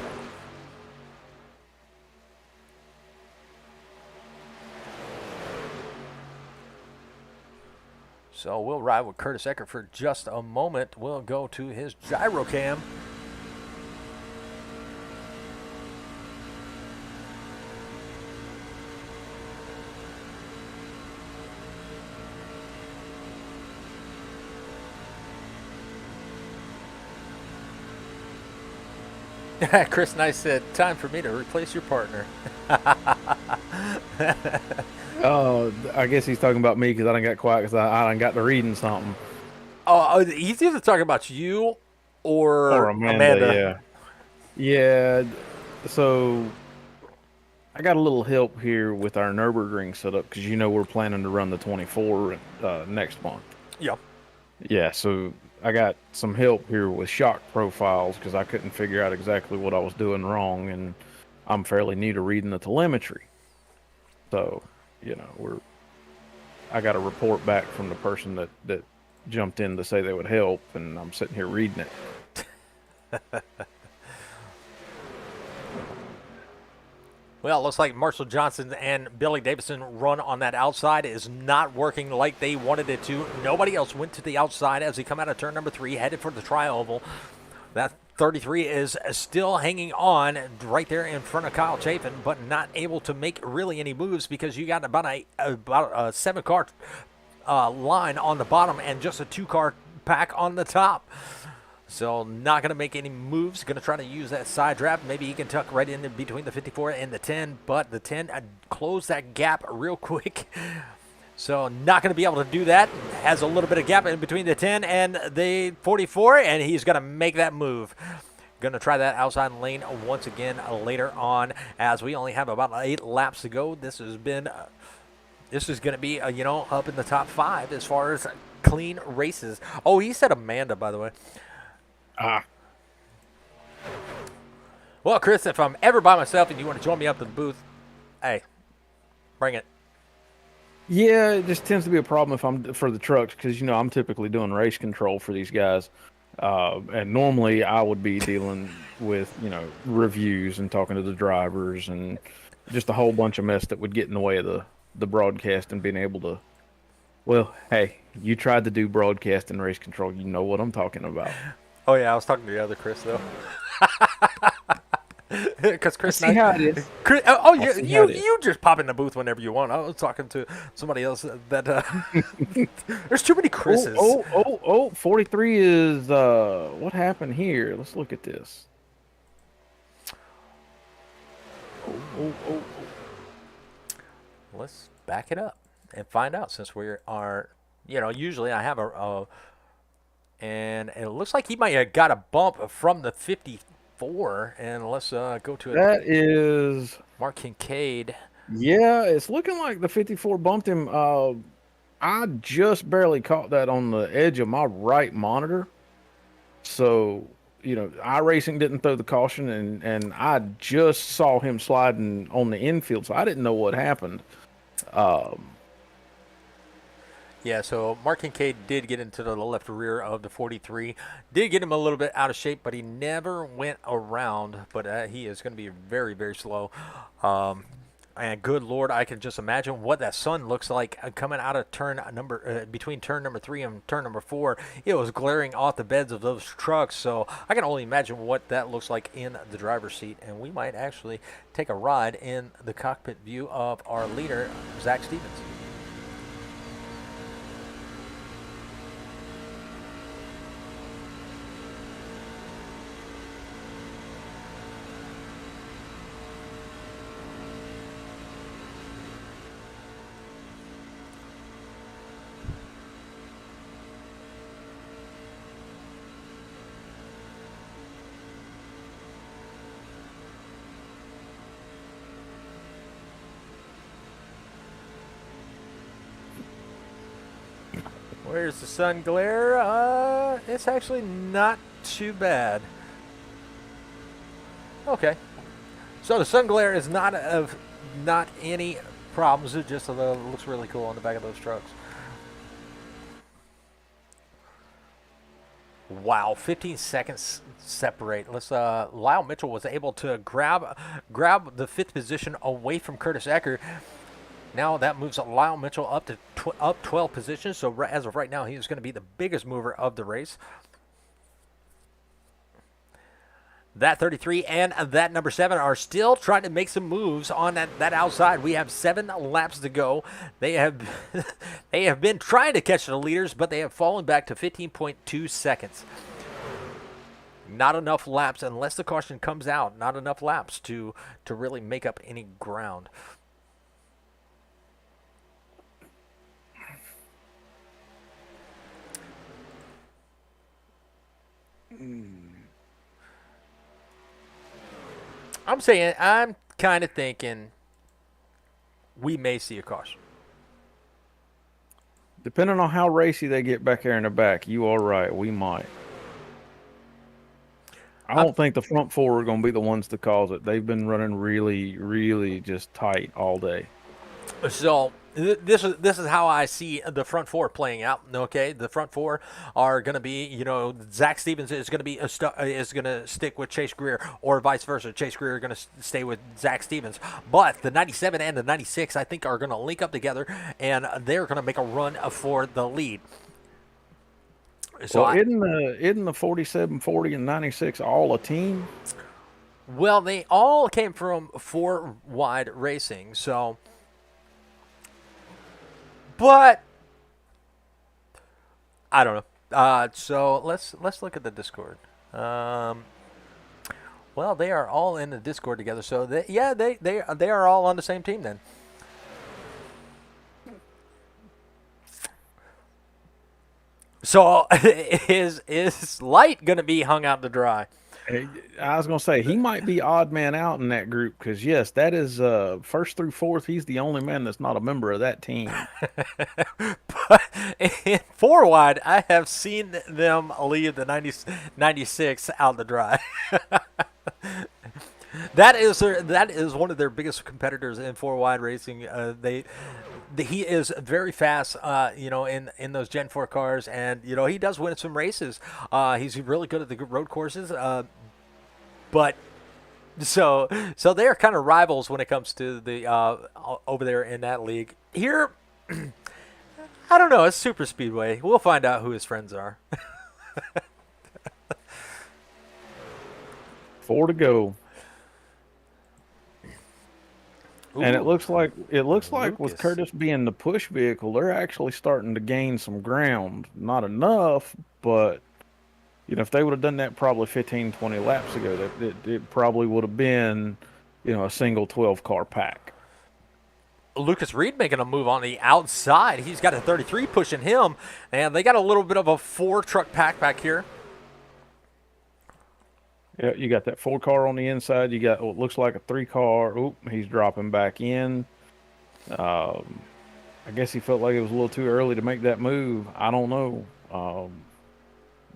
So we'll ride with Curtis Eckert for just a moment. We'll go to his gyro cam. Chris Nice said, time for me to replace your partner. I guess he's talking about me because I done got quiet because I done got to reading something. Oh, he's either talking about you or Amanda. Yeah. So I got a little help here with our Nürburgring setup because we're planning to run the 24 next month. Yeah. Yeah, so I got some help here with shock profiles because I couldn't figure out exactly what I was doing wrong, and I'm fairly new to reading the telemetry. So, I got a report back from the person that jumped in to say they would help, and I'm sitting here reading it. Well, it looks like Marshall Johnson and Billy Davidson run on that outside is not working like they wanted it to. Nobody else went to the outside as they come out of turn number 3, headed for the tri-oval. That 33 is still hanging on right there in front of Kyle Chapin, but not able to make really any moves because you got about a 7-car line on the bottom and just a 2-car pack on the top. So not going to make any moves. Going to try to use that side draft. Maybe he can tuck right in between the 54 and the 10, but the 10 closed that gap real quick. So not going to be able to do that. Has a little bit of gap in between the 10 and the 44, and he's going to make that move. Going to try that outside lane once again later on as we only have about 8 laps to go. This is going to be, up in the top 5 as far as clean races. Oh, he said Amanda, by the way. Well, Chris, if I'm ever by myself and you want to join me up in the booth, hey, bring it. Yeah, it just tends to be a problem if I'm for the trucks because I'm typically doing race control for these guys, and normally I would be dealing with reviews and talking to the drivers and just a whole bunch of mess that would get in the way of the broadcast and being able to. Well, hey, you tried to do broadcast and race control, you know what I'm talking about. Oh, yeah, I was talking to the other Chris, though. Because Chris, see how it is. Chris, you just pop in the booth whenever you want. I was talking to somebody else that there's too many Chris's. 43 is what happened here? Let's look at this. Let's back it up and find out since we are, usually I have and it looks like he might have got a bump from the 54. And let's go to it. That is Mark Kincaid. Yeah, it's looking like the 54 bumped him. I just barely caught that on the edge of my right monitor. So, iRacing didn't throw the caution, and I just saw him sliding on the infield, so I didn't know what happened. Yeah, so Mark Kincaid did get into the left rear of the 43. Did get him a little bit out of shape, but he never went around. But he is going to be very, very slow. And good Lord, I can just imagine what that sun looks like coming out of between turn number 3 and turn number 4. It was glaring off the beds of those trucks, so I can only imagine what that looks like in the driver's seat. And we might actually take a ride in the cockpit view of our leader, Zach Stevens. Where's the sun glare? It's actually not too bad. Okay. So the sun glare is not any problems. It just looks really cool on the back of those trucks. Wow, 15 seconds separate. Lyle Mitchell was able to grab the 5th position away from Curtis Ecker. Now that moves Lyle Mitchell up to 12 positions. So as of right now, he is going to be the biggest mover of the race. That 33 and that number 7 are still trying to make some moves on that outside. We have 7 laps to go. They have they have been trying to catch the leaders, but they have fallen back to 15.2 seconds. Not enough laps, unless the caution comes out. Not enough laps to really make up any ground. I'm kind of thinking we may see a caution. Depending on how racy they get back there in the back, you are right. We might. I don't think the front 4 are going to be the ones to cause it. They've been running really, really just tight all day. So this is how I see the front 4 playing out. Okay, the front 4 are going to be, Zach Stevens is going to be is going to stick with Chase Greer, or vice versa. Chase Greer are going to stay with Zach Stevens. But the 97 and the 96, I think, are going to link up together, and they're going to make a run for the lead. So well, isn't the 47, 40, and 96 all a team? Well, they all came from 4 Wide Racing, so. But I don't know. So let's look at the Discord. Well, they are all in the Discord together. So they are all on the same team then. So is Light going to be hung out to dry? I was going to say, he might be odd man out in that group because, yes, that is 1st through 4th. He's the only man that's not a member of that team. But in 4 Wide, I have seen them leave the 96 out to dry. That is one of their biggest competitors in 4 Wide Racing. He is very fast, in those Gen 4 cars, and he does win some races. He's really good at the road courses, but so they are kind of rivals when it comes to the over there in that league. Here, I don't know. It's SuperSpeedway. We'll find out who his friends are. 4 to go. Ooh. And it looks like Lucas. with Curtis being the push vehicle, they're actually starting to gain some ground. Not enough, but if they would have done that probably 15, 20 laps ago, it probably would have been, a single 12-car pack. Lucas Reed making a move on the outside. He's got a 33 pushing him, and they got a little bit of a 4-truck pack back here. Yeah, you got that 4-car on the inside. You got what looks like a 3-car. Oop, he's dropping back in. I guess he felt like it was a little too early to make that move. I don't know.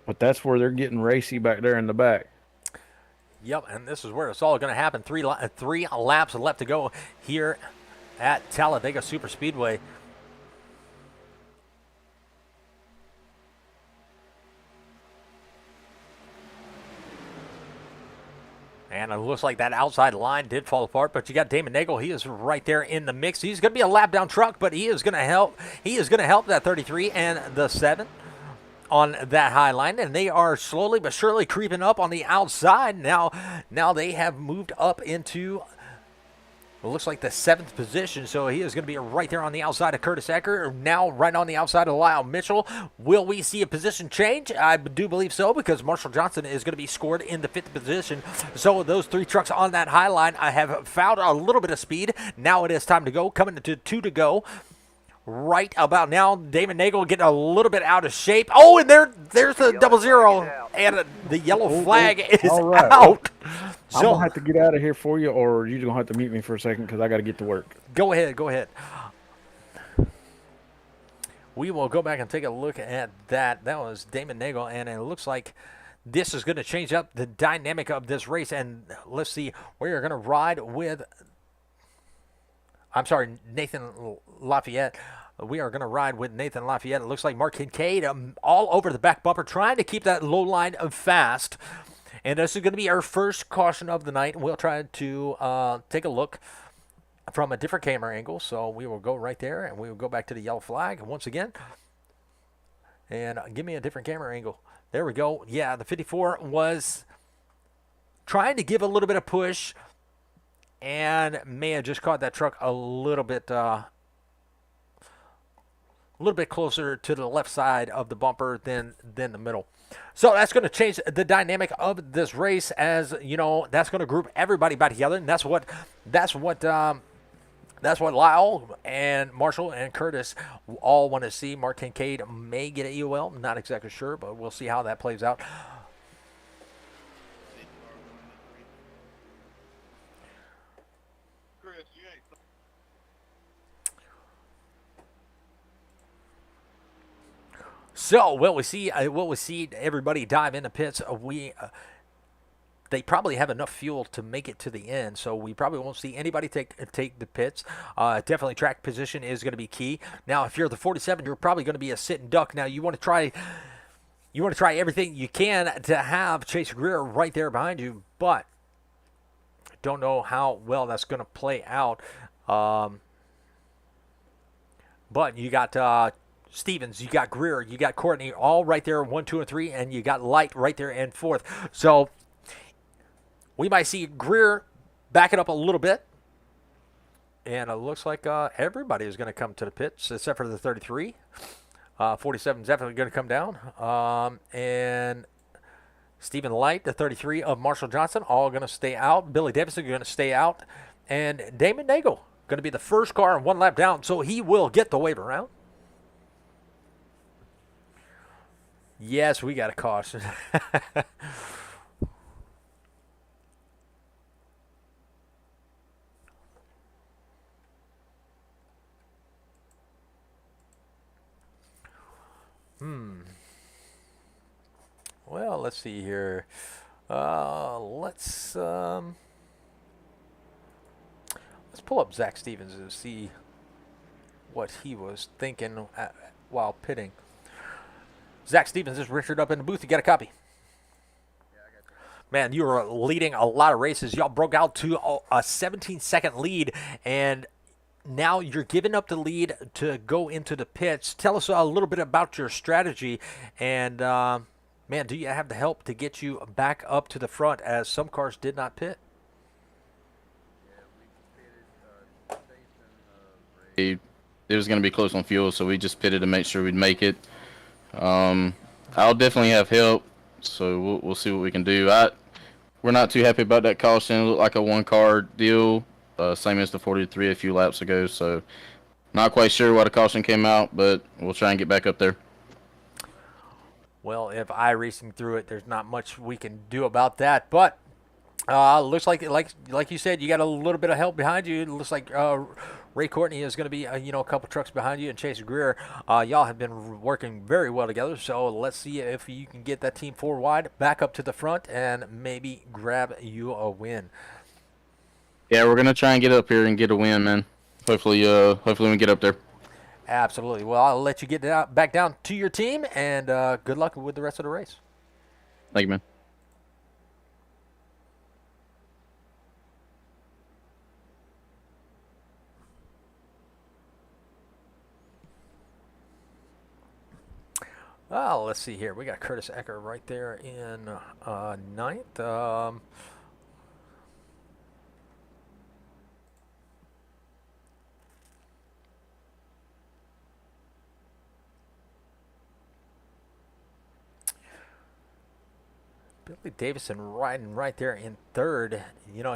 But that's where they're getting racy back there in the back. Yep, and this is where it's all going to happen. 3 laps left to go here at Talladega Superspeedway. And it looks like that outside line did fall apart, but you got Damon Nagel. He is right there in the mix. He's going to be a lap down truck, but he is going to help. He is going to help that 33 and the 7 on that high line, and they are slowly but surely creeping up on the outside. Now they have moved up into, it looks like the 7th position, so he is going to be right there on the outside of Curtis Ecker, now right on the outside of Lyle Mitchell. Will we see a position change? I do believe so, because Marshall Johnson is going to be scored in the 5th position. So those 3 trucks on that high line, I have found a little bit of speed. Now it is time to go, coming into 2 to go. Right about now, Damon Nagel getting a little bit out of shape. Oh, and there's the 00, and the yellow flag is out. So, I'm going to have to get out of here for you, or you're going to have to mute me for a second because I got to get to work. Go ahead. we will go back and take a look at that. That was Damon Nagel, and it looks like this is going to change up the dynamic of this race. And let's see, we are going to ride with, Nathan Lafayette. We are going to ride with Nathan Lafayette. It looks like Mark Kincaid all over the back bumper, trying to keep that low line fast. And this is going to be our first caution of the night. We'll try to take a look from a different camera angle. So we will go right there, and we will go back to the yellow flag once again. And give me a different camera angle. There we go. Yeah, the 54 was trying to give a little bit of push, and may have just caught that truck a little bit closer to the left side of the bumper than the middle. So that's going to change the dynamic of this race, as you know. That's going to group everybody back together, and that's what Lyle and Marshall and Curtis all want to see. Mark Kincaid may get a UL, not exactly sure, but we'll see how that plays out. So, will we see everybody dive into pits? They probably have enough fuel to make it to the end, so we probably won't see anybody take the pits. Definitely track position is going to be key. Now, if you're the 47, you're probably going to be a sit and duck. Now, you want to try everything you can to have Chase Greer right there behind you, but don't know how well that's going to play out. But you got Stevens, you got Greer, you got Courtney, all right there, 1, 2, and 3, and you got Light right there in 4th. So we might see Greer back it up a little bit. And it looks like everybody is going to come to the pits except for the 33. 47 is definitely going to come down. And Stephen Light, the 33 of Marshall Johnson, all going to stay out. Billy Davidson going to stay out. And Damon Nagel going to be the first car and 1 lap down, so he will get the wave around. Yes, we got a caution. Well, let's see here. Let's pull up Zach Stevens and see what he was thinking while pitting. Zach Stevens, this is Richard up in the booth. You got a copy? Yeah, I got you. Man, you were leading a lot of races. Y'all broke out to a 17-second lead, and now you're giving up the lead to go into the pits. Tell us a little bit about your strategy, and man, do you have the help to get you back up to the front, as some cars did not pit? Yeah, we pitted. It was going to be close on fuel, so we just pitted to make sure we'd make it. I'll definitely have help, so we'll see what we can do. We're not too happy about that caution. It looked like a one-car deal, same as the 43 a few laps ago, so not quite sure why the caution came out, but we'll try and get back up there. Well, if iRacing threw it, there's not much we can do about that, but looks like you said, you got a little bit of help behind you. It looks like Ray Courtney is going to be a couple trucks behind you, and Chase Greer. Y'all have been working very well together, so let's see if you can get that team 4 wide back up to the front and maybe grab you a win. Yeah, we're going to try and get up here and get a win, man. Hopefully we can get up there. Absolutely. Well, I'll let you get back down to your team, and good luck with the rest of the race. Thank you, man. Well, let's see here. We got Curtis Ecker right there in 9th. Billy Davison riding right there in 3rd.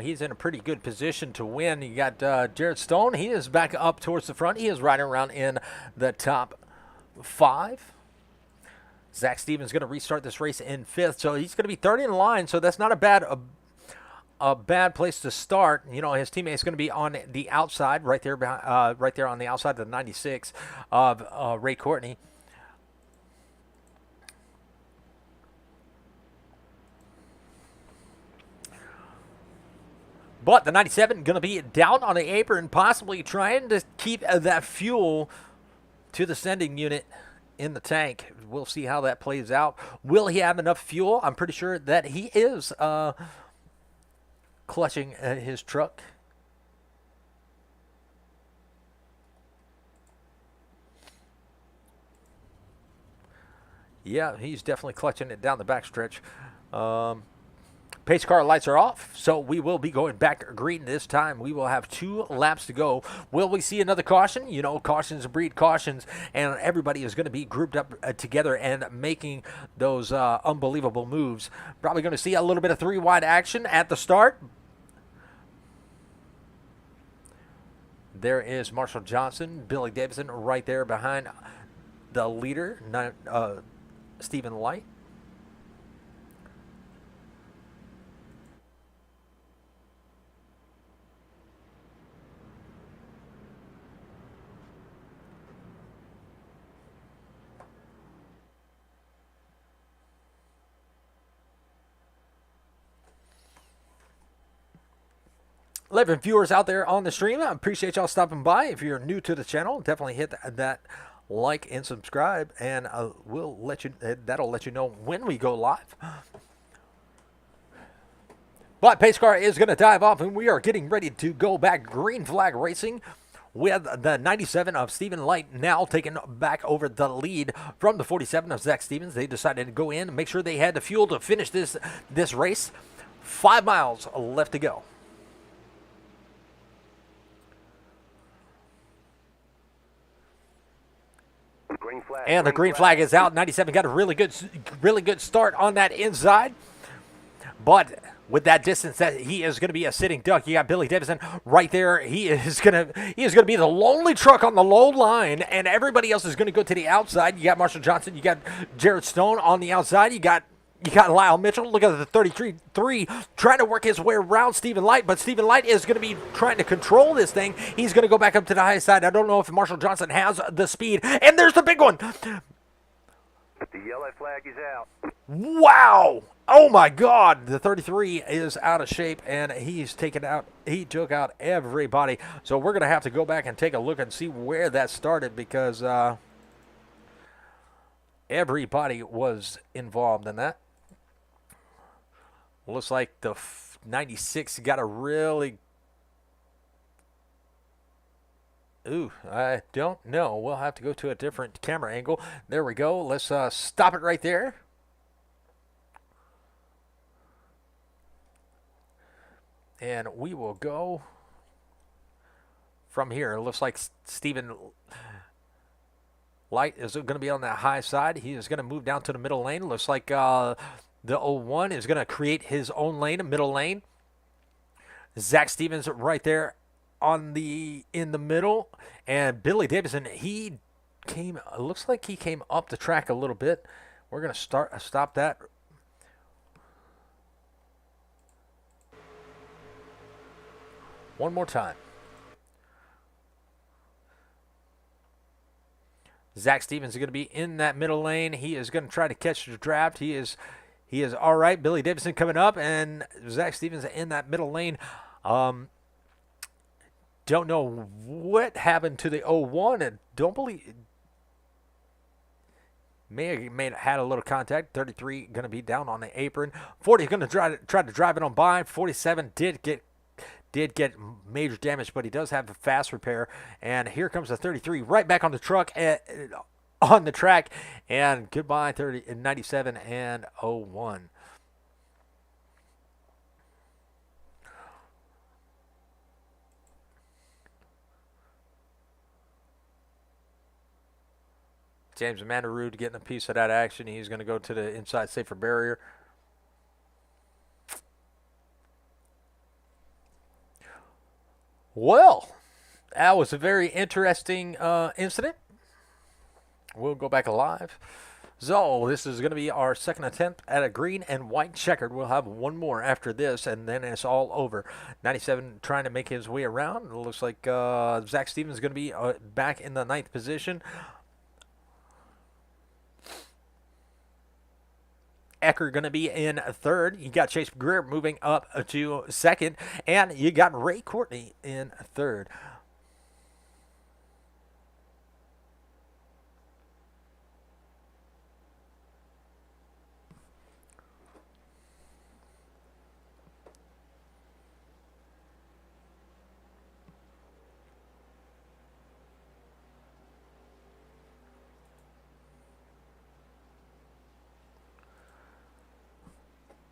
He's in a pretty good position to win. You got Jared Stone. He is back up towards the front. He is riding around in the top 5. Zach Stevens going to restart this race in 5th, so he's going to be 3rd in line, so that's not a bad a bad place to start. You know, his teammate's going to be on the outside, right there, right there on the outside of the 96 of Ray Courtney. But the 97 going to be down on the apron, possibly trying to keep that fuel to the sending unit in the tank. We'll see how that plays out. Will he have enough fuel? I'm pretty sure that he is clutching his truck. Yeah, he's definitely clutching it down the backstretch. Pace car lights are off, so we will be going back green this time. We will have 2 laps to go. Will we see another caution? You know, cautions breed cautions, and everybody is going to be grouped up together and making those unbelievable moves. Probably going to see a little bit of 3-wide action at the start. There is Marshall Johnson, Billy Davidson right there behind the leader, Stephen Light. Living viewers out there on the stream, I appreciate y'all stopping by. If you're new to the channel, definitely hit that like and subscribe, and we'll let you. That'll let you know when we go live. But pace car is going to dive off, and we are getting ready to go back green flag racing with the 97 of Stephen Light now taking back over the lead from the 47 of Zach Stevens. They decided to go in and make sure they had the fuel to finish this race. 5 miles left to go. And the green flag is out. 97 got a really good start on that inside. But with that distance, that he is going to be a sitting duck. You got Billy Davidson right there. He is going to be the lonely truck on the low line, and everybody else is going to go to the outside. You got Marshall Johnson. You got Jared Stone on the outside. You got Lyle Mitchell. Look at the 33-3 trying to work his way around Stephen Light, but Stephen Light is going to be trying to control this thing. He's going to go back up to the high side. I don't know if Marshall Johnson has the speed. And there's the big one. The yellow flag is out. Wow. Oh, my God. The 33 is out of shape, and he took out everybody. So we're going to have to go back and take a look and see where that started, because everybody was involved in that. Looks like the 96 got a really... Ooh, I don't know. We'll have to go to a different camera angle. There we go. Let's stop it right there. And we will go from here. It looks like Stephen Light is going to be on that high side. He is going to move down to the middle lane. Looks like the 01 is going to create his own lane, a middle lane. Zach Stevens right there in the middle, and Billy Davidson, looks like he came up the track a little bit. We're going to stop that. One more time. Zach Stevens is going to be in that middle lane. He is going to try to catch the draft. He is all right. Billy Davidson coming up, and Zach Stevens in that middle lane. Don't know what happened to the 01. And don't believe may have had a little contact. 33 going to be down on the apron. 40 is going to try to drive it on by. 47 did get major damage, but he does have a fast repair. And here comes the 33 right back on the truck on the track. And goodbye 97 and 01. James Mandarud getting a piece of that action. He's going to go to the inside safer barrier. Well, that was a very interesting incident. We'll go back live. So this is going to be our second attempt at a green and white checkered. We'll have one more after this, and then it's all over. 97 trying to make his way around. It looks like Zach Stevens is going to be back in the 9th position. Ecker going to be in 3rd. You got Chase Greer moving up to 2nd, and you got Ray Courtney in 3rd.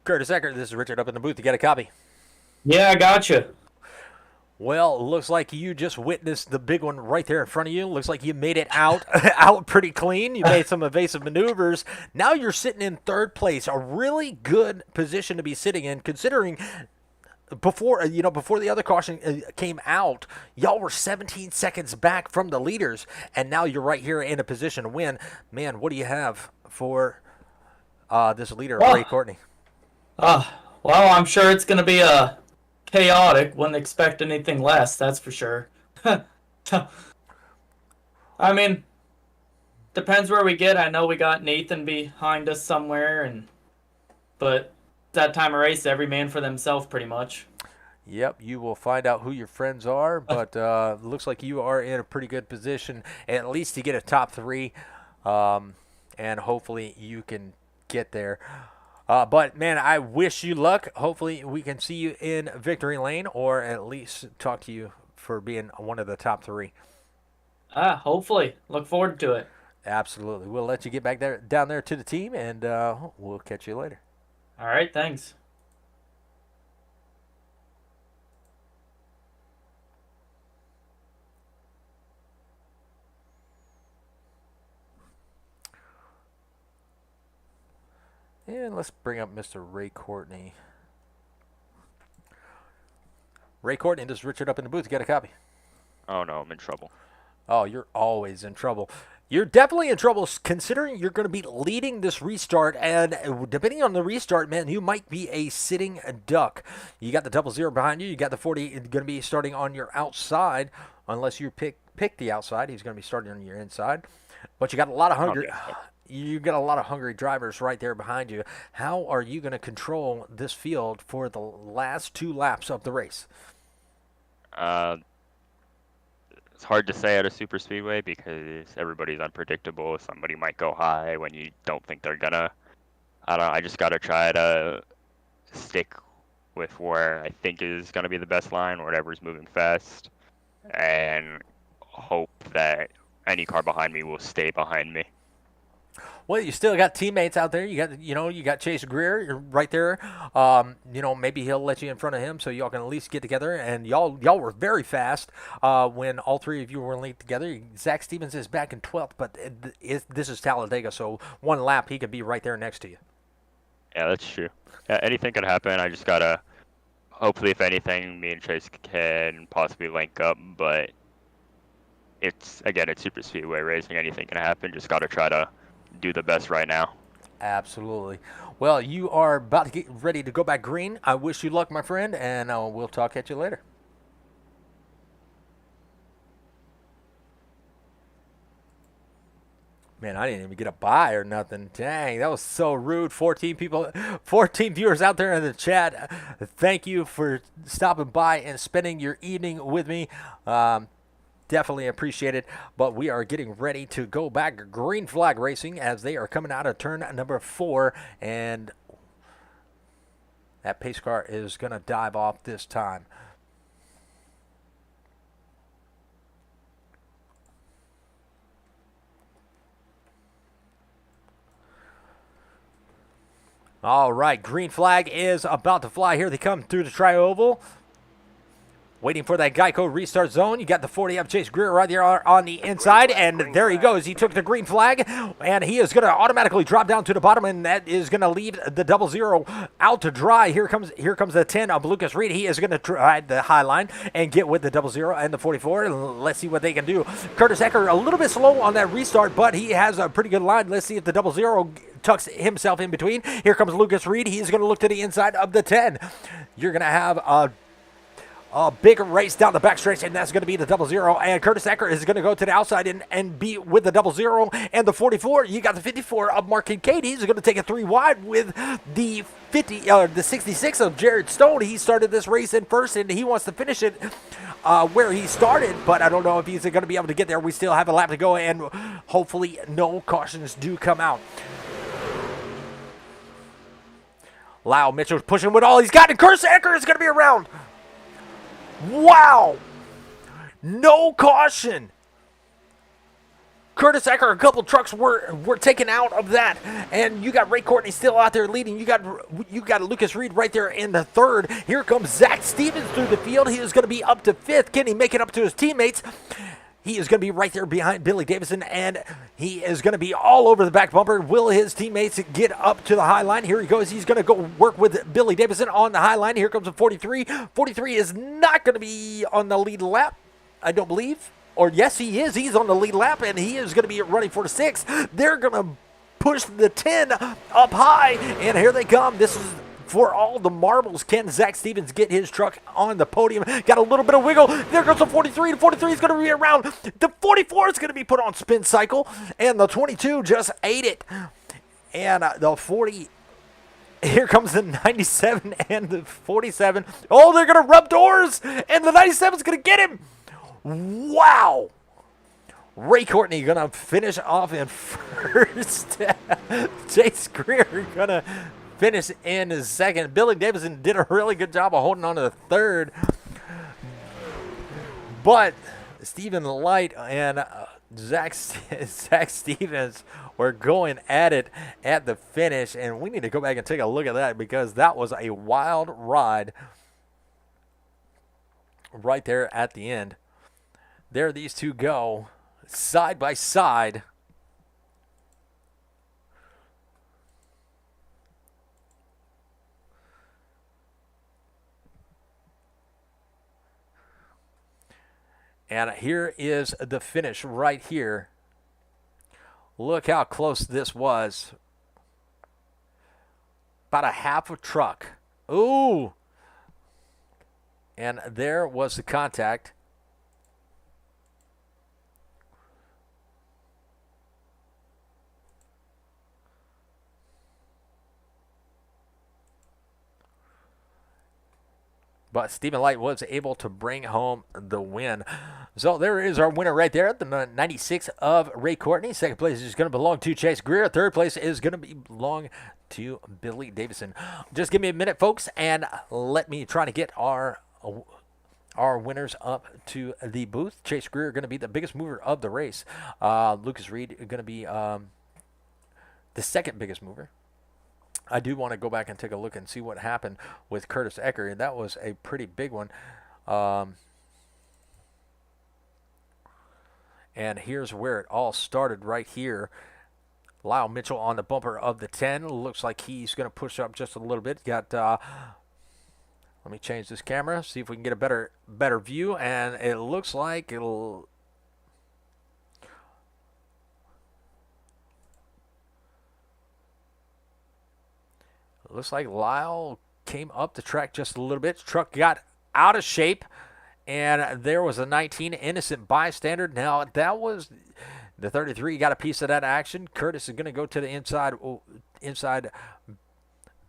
Curtis Eckert, this is Richard up in the booth to get a copy. Yeah, I gotcha. Well, looks like you just witnessed the big one right there in front of you. Looks like you made it out out pretty clean. You made some evasive maneuvers. Now you're sitting in 3rd place, a really good position to be sitting in, considering before the other caution came out, y'all were 17 seconds back from the leaders, and now you're right here in a position to win. Man, what do you have for this leader, Ray Courtney? Well, I'm sure it's going to be chaotic. Wouldn't expect anything less, that's for sure. I mean, depends where we get. I know we got Nathan behind us somewhere, but that time of race, every man for themselves pretty much. Yep, you will find out who your friends are, but looks like you are in a pretty good position, at least to get a top 3, and hopefully you can get there. But, man, I wish you luck. Hopefully we can see you in victory lane, or at least talk to you for being one of the top 3. Hopefully. Look forward to it. Absolutely. We'll let you get back down there to the team, and we'll catch you later. All right, thanks. And let's bring up Mr. Ray Courtney. Ray Courtney, this is Richard up in the booth. Get a copy. Oh, no, I'm in trouble. Oh, you're always in trouble. You're definitely in trouble considering you're going to be leading this restart, and depending on the restart, man, you might be a sitting duck. You got the 00 behind you. You got the 40 going to be starting on your outside, unless you pick the outside. He's going to be starting on your inside. But you got a lot of hungry. You got a lot of hungry drivers right there behind you. How are you going to control this field for the last 2 laps of the race? It's hard to say at a super speedway because everybody's unpredictable. Somebody might go high when you don't think they're gonna. I don't know. I just gotta try to stick with where I think is gonna be the best line, or whatever's moving fast, and hope that any car behind me will stay behind me. Well, you still got teammates out there. You got Chase Greer right there. Maybe he'll let you in front of him so y'all can at least get together. And y'all were very fast when all 3 of you were linked together. Zach Stevens is back in 12th, but this is Talladega, so 1 lap he could be right there next to you. Yeah, that's true. Yeah, anything could happen. I just gotta, hopefully, if anything, me and Chase can possibly link up. But it's super speedway racing. Anything can happen. Just gotta try to do the best right now. Absolutely. Well, you are about to get ready to go back green. I wish you luck, my friend, and we'll talk at you later. Man, I didn't even get a bye or nothing. Dang, that was so rude. 14 viewers out there in the chat. Thank you for stopping by and spending your evening with me. Definitely appreciate it, but we are getting ready to go back green flag racing as they are coming out of turn number 4, and that pace car is going to dive off this time. All right, green flag is about to fly. Here they come through the tri-oval. Waiting for that Geico restart zone. You got the 40 up Chase Greer right there on the inside, and there he goes. He took the green flag, and he is going to automatically drop down to the bottom, and that is going to leave the 00 out to dry. Here comes the 10 of Lucas Reed. He is going to try the high line and get with the 00 and the 44. Let's see what they can do. Curtis Ecker a little bit slow on that restart, but he has a pretty good line. Let's see if the 00 tucks himself in between. Here comes Lucas Reed. He's going to look to the inside of the 10. You're going to have a big race down the backstretch, and that's going to be the 00. And Curtis Ecker is going to go to the outside and be with the 00 and the 44. You got the 54 of Mark Kincaid. He's going to take it 3 wide with the 66 of Jared Stone. He started this race in first, and he wants to finish it where he started, but I don't know if he's going to be able to get there. We still have a lap to go, and hopefully no cautions do come out. Lyle Mitchell's pushing with all he's got, and Curtis Ecker is going to be around. Wow! No caution. Curtis Ecker, a couple trucks were taken out of that, and you got Ray Courtney still out there leading. You got Lucas Reed right there in the third. Here comes Zach Stevens through the field. He is going to be up to fifth. Can he make it up to his teammates? He is going to be right there behind Billy Davison, and he is going to be all over the back bumper. Will his teammates get up to the high line? Here he goes. He's going to go work with Billy Davison on the high line. Here comes the 43. 43 is not going to be on the lead lap, I don't believe. Or yes, he is. He's on the lead lap, and he is going to be running for the 6. They're going to push the 10 up high, and here they come. This is for all the marbles. Can Zach Stevens get his truck on the podium? Got a little bit of wiggle. There goes the 43. The 43 is going to be around. The 44 is going to be put on spin cycle, and the 22 just ate it. And the 40, here comes the 97 and the 47. Oh, they're going to rub doors, and the 97 is going to get him. Wow. Ray Courtney going to finish off in first. Chase Greer going to finish in second. Billy Davison did a really good job of holding on to the third. But Stephen Light and Zach Stevens were going at it at the finish. And we need to go back and take a look at that, because that was a wild ride right there at the end. There these two go, side by side. And here is the finish right here. Look how close this was. About a half a truck. Ooh. And there was the contact. But Stephen Light was able to bring home the win. So there is our winner right there, the 96 of Ray Courtney. Second place is going to belong to Chase Greer. Third place is going to belong to Billy Davison. Just give me a minute, folks, and let me try to get our winners up to the booth. Chase Greer going to be the biggest mover of the race. Lucas Reed going to be the second biggest mover. I do want to go back and take a look and see what happened with Curtis Ecker. That was a pretty big one. And here's where it all started right here. Lyle Mitchell on the bumper of the 10. Looks like he's going to push up just a little bit. Got, let me change this camera, see if we can get a better view. And it looks like it'll... Looks like Lyle came up the track just a little bit. Truck got out of shape, and there was a 19 innocent bystander. Now, that was the 33 got a piece of that action. Curtis is going to go to the inside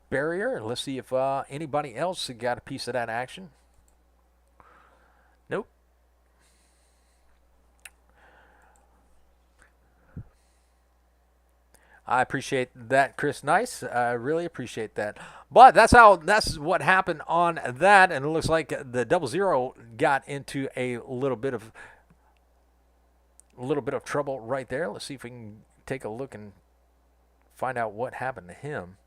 barrier. Let's see if anybody else got a piece of that action. Nope. I appreciate that, Chris Nice. I really appreciate that. But that's what happened on that, and it looks like the 00 got into a little bit of trouble right there. Let's see if we can take a look and find out what happened to him.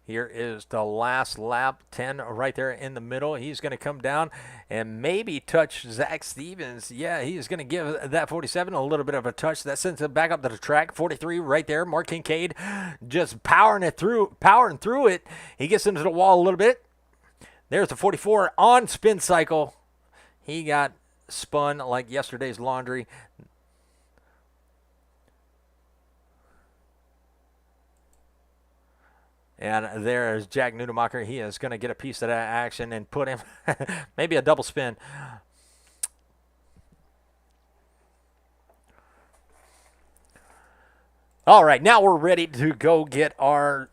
Here is the last lap, 10 right there in the middle. He's going to come down and maybe touch Zach Stevens. Yeah, he's going to give that 47 a little bit of a touch. That sends him back up to the track. 43 right there. Mark Kincaid just powering through it. He gets into the wall a little bit. There's the 44 on spin cycle. He got spun like yesterday's laundry. And there is Jack Nudemacher. He is going to get a piece of that action and put him maybe a double spin. All right, now we're ready to go get our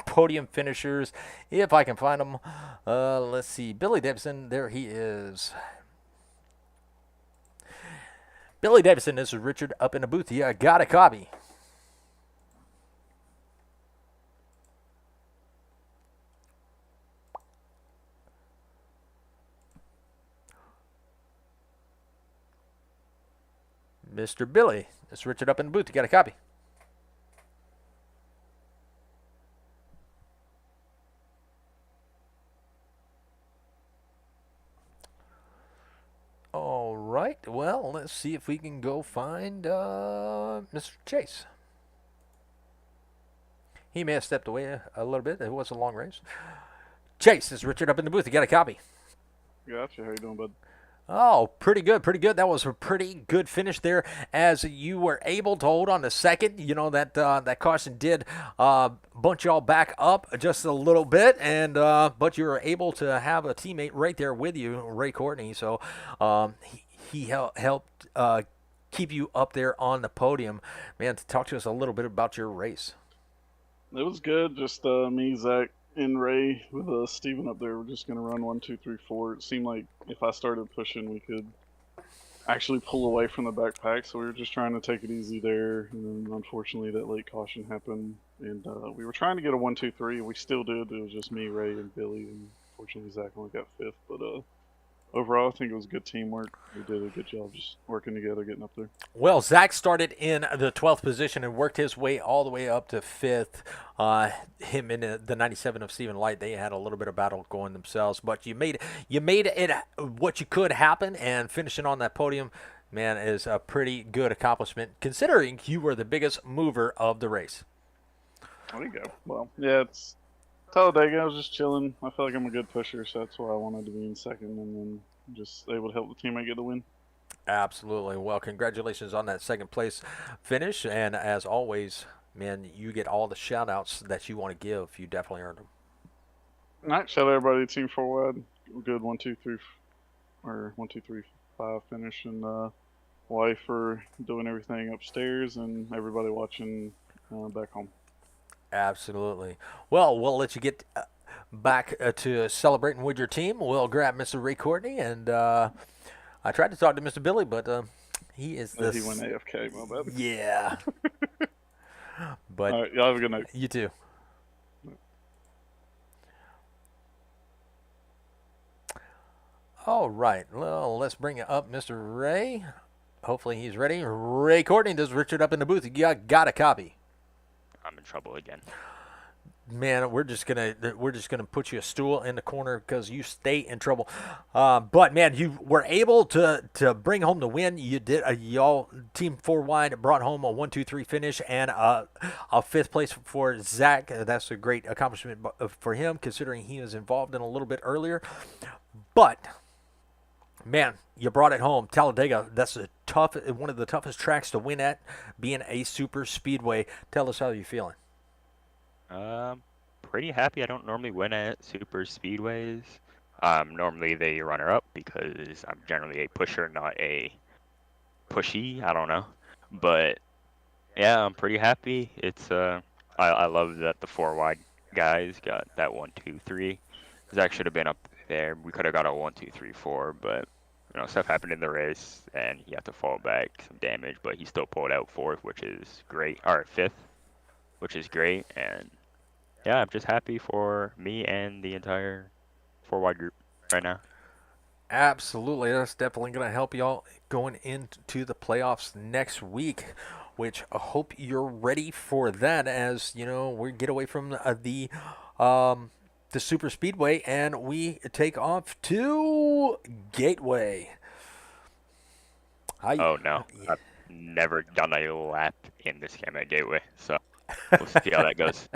podium finishers, if I can find them. Let's see. Billy Davidson, there he is. Billy Davidson, this is Richard up in the booth. Yeah, got a copy. Mr. Billy, this is Richard up in the booth. You got a copy. All right. Well, let's see if we can go find Mr. Chase. He may have stepped away a little bit. It was a long race. Chase, this is Richard up in the booth. You got a copy. Gotcha. How you doing, bud? Oh, pretty good, pretty good. That was a pretty good finish there, as you were able to hold on to second. You know that that caution did bunch y'all back up just a little bit, and but you were able to have a teammate right there with you, Ray Courtney. So he helped keep you up there on the podium. Man, to talk to us a little bit about your race. It was good. Just me, Zach, and Ray with Steven up there. We're just gonna run 1, 2, 3, 4. It seemed like if I started pushing, we could actually pull away from the backpack. So we were just trying to take it easy there. And then unfortunately, that late caution happened, and we were trying to get a 1, 2, 3. We still did. It was just me, Ray, and Billy. And unfortunately, Zach only got 5th. But overall, I think it was good teamwork. We did a good job just working together, getting up there. Well, Zach started in the 12th position and worked his way all the way up to 5th. Him and the 97 of Stephen Light, they had a little bit of battle going themselves, but you made it what you could happen, and finishing on that podium, man, is a pretty good accomplishment considering you were the biggest mover of the race. There you go. Well, yeah, it's Talladega. I was just chilling. I feel like I'm a good pusher, so that's why I wanted to be in second, and then just able to help the teammate get the win. Absolutely. Well, congratulations on that second place finish, and as always, man, you get all the shout outs that you want to give. You definitely earned them. All right, shout out everybody, Team 4 Wide. Good 1, 2, 3, or 1, 2, 3, 5 finish, and wife for doing everything upstairs, and everybody watching back home. Absolutely. Well, we'll let you get back to celebrating with your team. We'll grab Mr. Ray Courtney, and I tried to talk to Mr. Billy, but he is the... He went AFK, my bad. Yeah. But all right, y'all have a good night. You too. All right. Well, let's bring up Mr. Ray. Hopefully he's ready. Ray Courtney, does Richard up in the booth? You got a copy. I'm in trouble again. Man, we're just gonna put you a stool in the corner because you stay in trouble. But man, you were able to bring home the win. You did. Y'all Team 4 Wide brought home a 1, 2, 3 finish and a 5th place for Zach. That's a great accomplishment for him, considering he was involved in a little bit earlier. But man, you brought it home. Talladega, that's one of the toughest tracks to win at, being a super speedway. Tell us how you're feeling. Pretty happy. I don't normally win at super speedways. Normally the runner-up because I'm generally a pusher, not a pushy. I don't know, but yeah, I'm pretty happy. It's I love that the 4 Wide guys got that 1, 2, 3. Zach should have been up there. We could have got a 1, 2, 3, 4, but you know, stuff happened in the race, and he had to fall back some damage, but he still pulled out 4th, which is great. Or 5th, which is great, and yeah, I'm just happy for me and the entire 4 Wide group right now. Absolutely. That's definitely going to help y'all going into the playoffs next week. which I hope you're ready for that. As you know, we get away from the Super Speedway and we take off to Gateway. Oh no, I've never done a lap in this game at Gateway, so we'll see how that goes.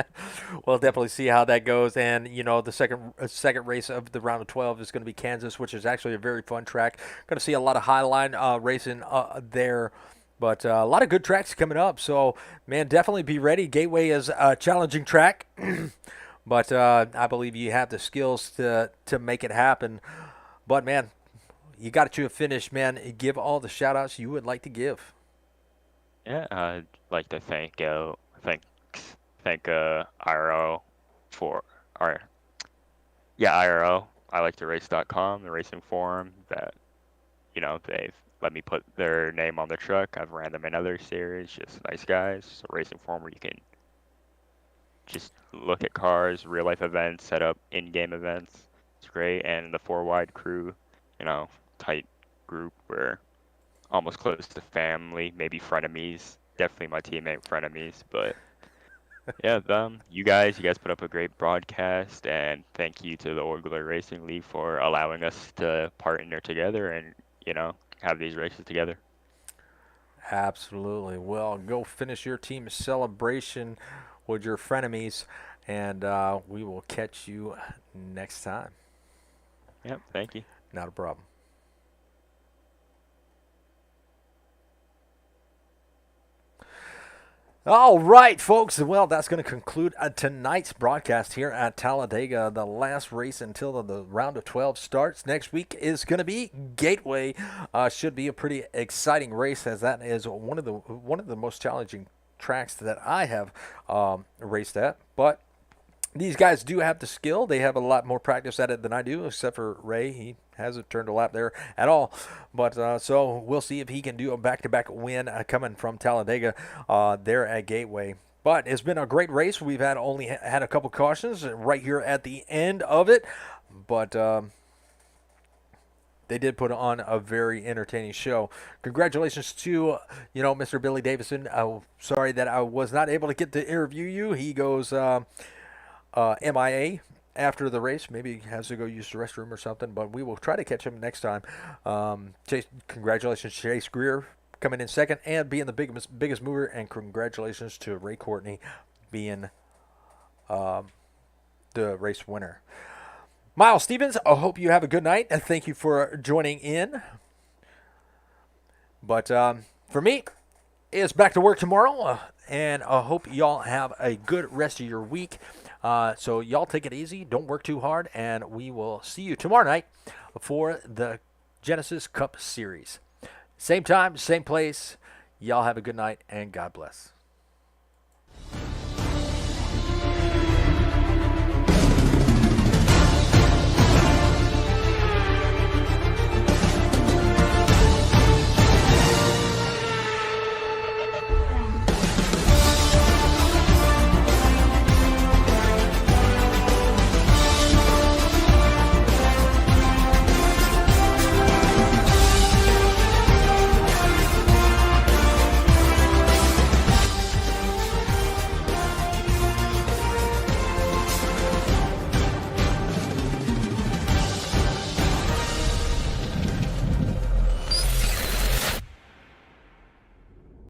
We'll definitely see how that goes. And you know, the second race of the round of 12 is going to be Kansas, which is actually a very fun track. Going to see a lot of highline racing there. But a lot of good tracks coming up. So, man, definitely be ready. Gateway is a challenging track. But I believe you have the skills to make it happen. But, man, you got to finish, man. Give all the shout-outs you would like to give. Yeah, I'd like to thank IRO for IRO. I like to race.com, the racing forum that they've let me put their name on the truck. I've ran them in other series, just nice guys. A racing forum where you can just look at cars, real life events, set up in-game events. It's great. And the 4Wide crew, tight group. We're almost close to family, maybe frenemies. Definitely my teammate frenemies, but yeah, you guys put up a great broadcast, and thank you to the Old Glory Racing League for allowing us to partner together and have these races together. Absolutely. Well, go finish your team celebration with your frenemies, and we will catch you next time. Yep, thank you. Not a problem. All right, folks. Well, that's going to conclude tonight's broadcast here at Talladega. The last race until the round of 12 starts next week is going to be Gateway. Should be a pretty exciting race, as that is one of the most challenging tracks that I have raced at. But these guys do have the skill. They have a lot more practice at it than I do, except for Ray. He hasn't turned a lap there at all. But so we'll see if he can do a back-to-back win coming from Talladega there at Gateway. But it's been a great race. We've only had a couple cautions right here at the end of it. But they did put on a very entertaining show. Congratulations to, Mr. Billy Davison. Sorry that I was not able to get to interview you. He goes MIA after the race. Maybe he has to go use the restroom or something, but we will try to catch him next time. Congratulations to Chase Greer coming in second and being the biggest mover, and congratulations to Ray Courtney being the race winner. Miles Stevens, I hope you have a good night, and thank you for joining in. But for me, it's back to work tomorrow, and I hope y'all have a good rest of your week. So y'all take it easy, don't work too hard, and we will see you tomorrow night for the Genesis Cup Series. Same time, same place. Y'all have a good night, and God bless.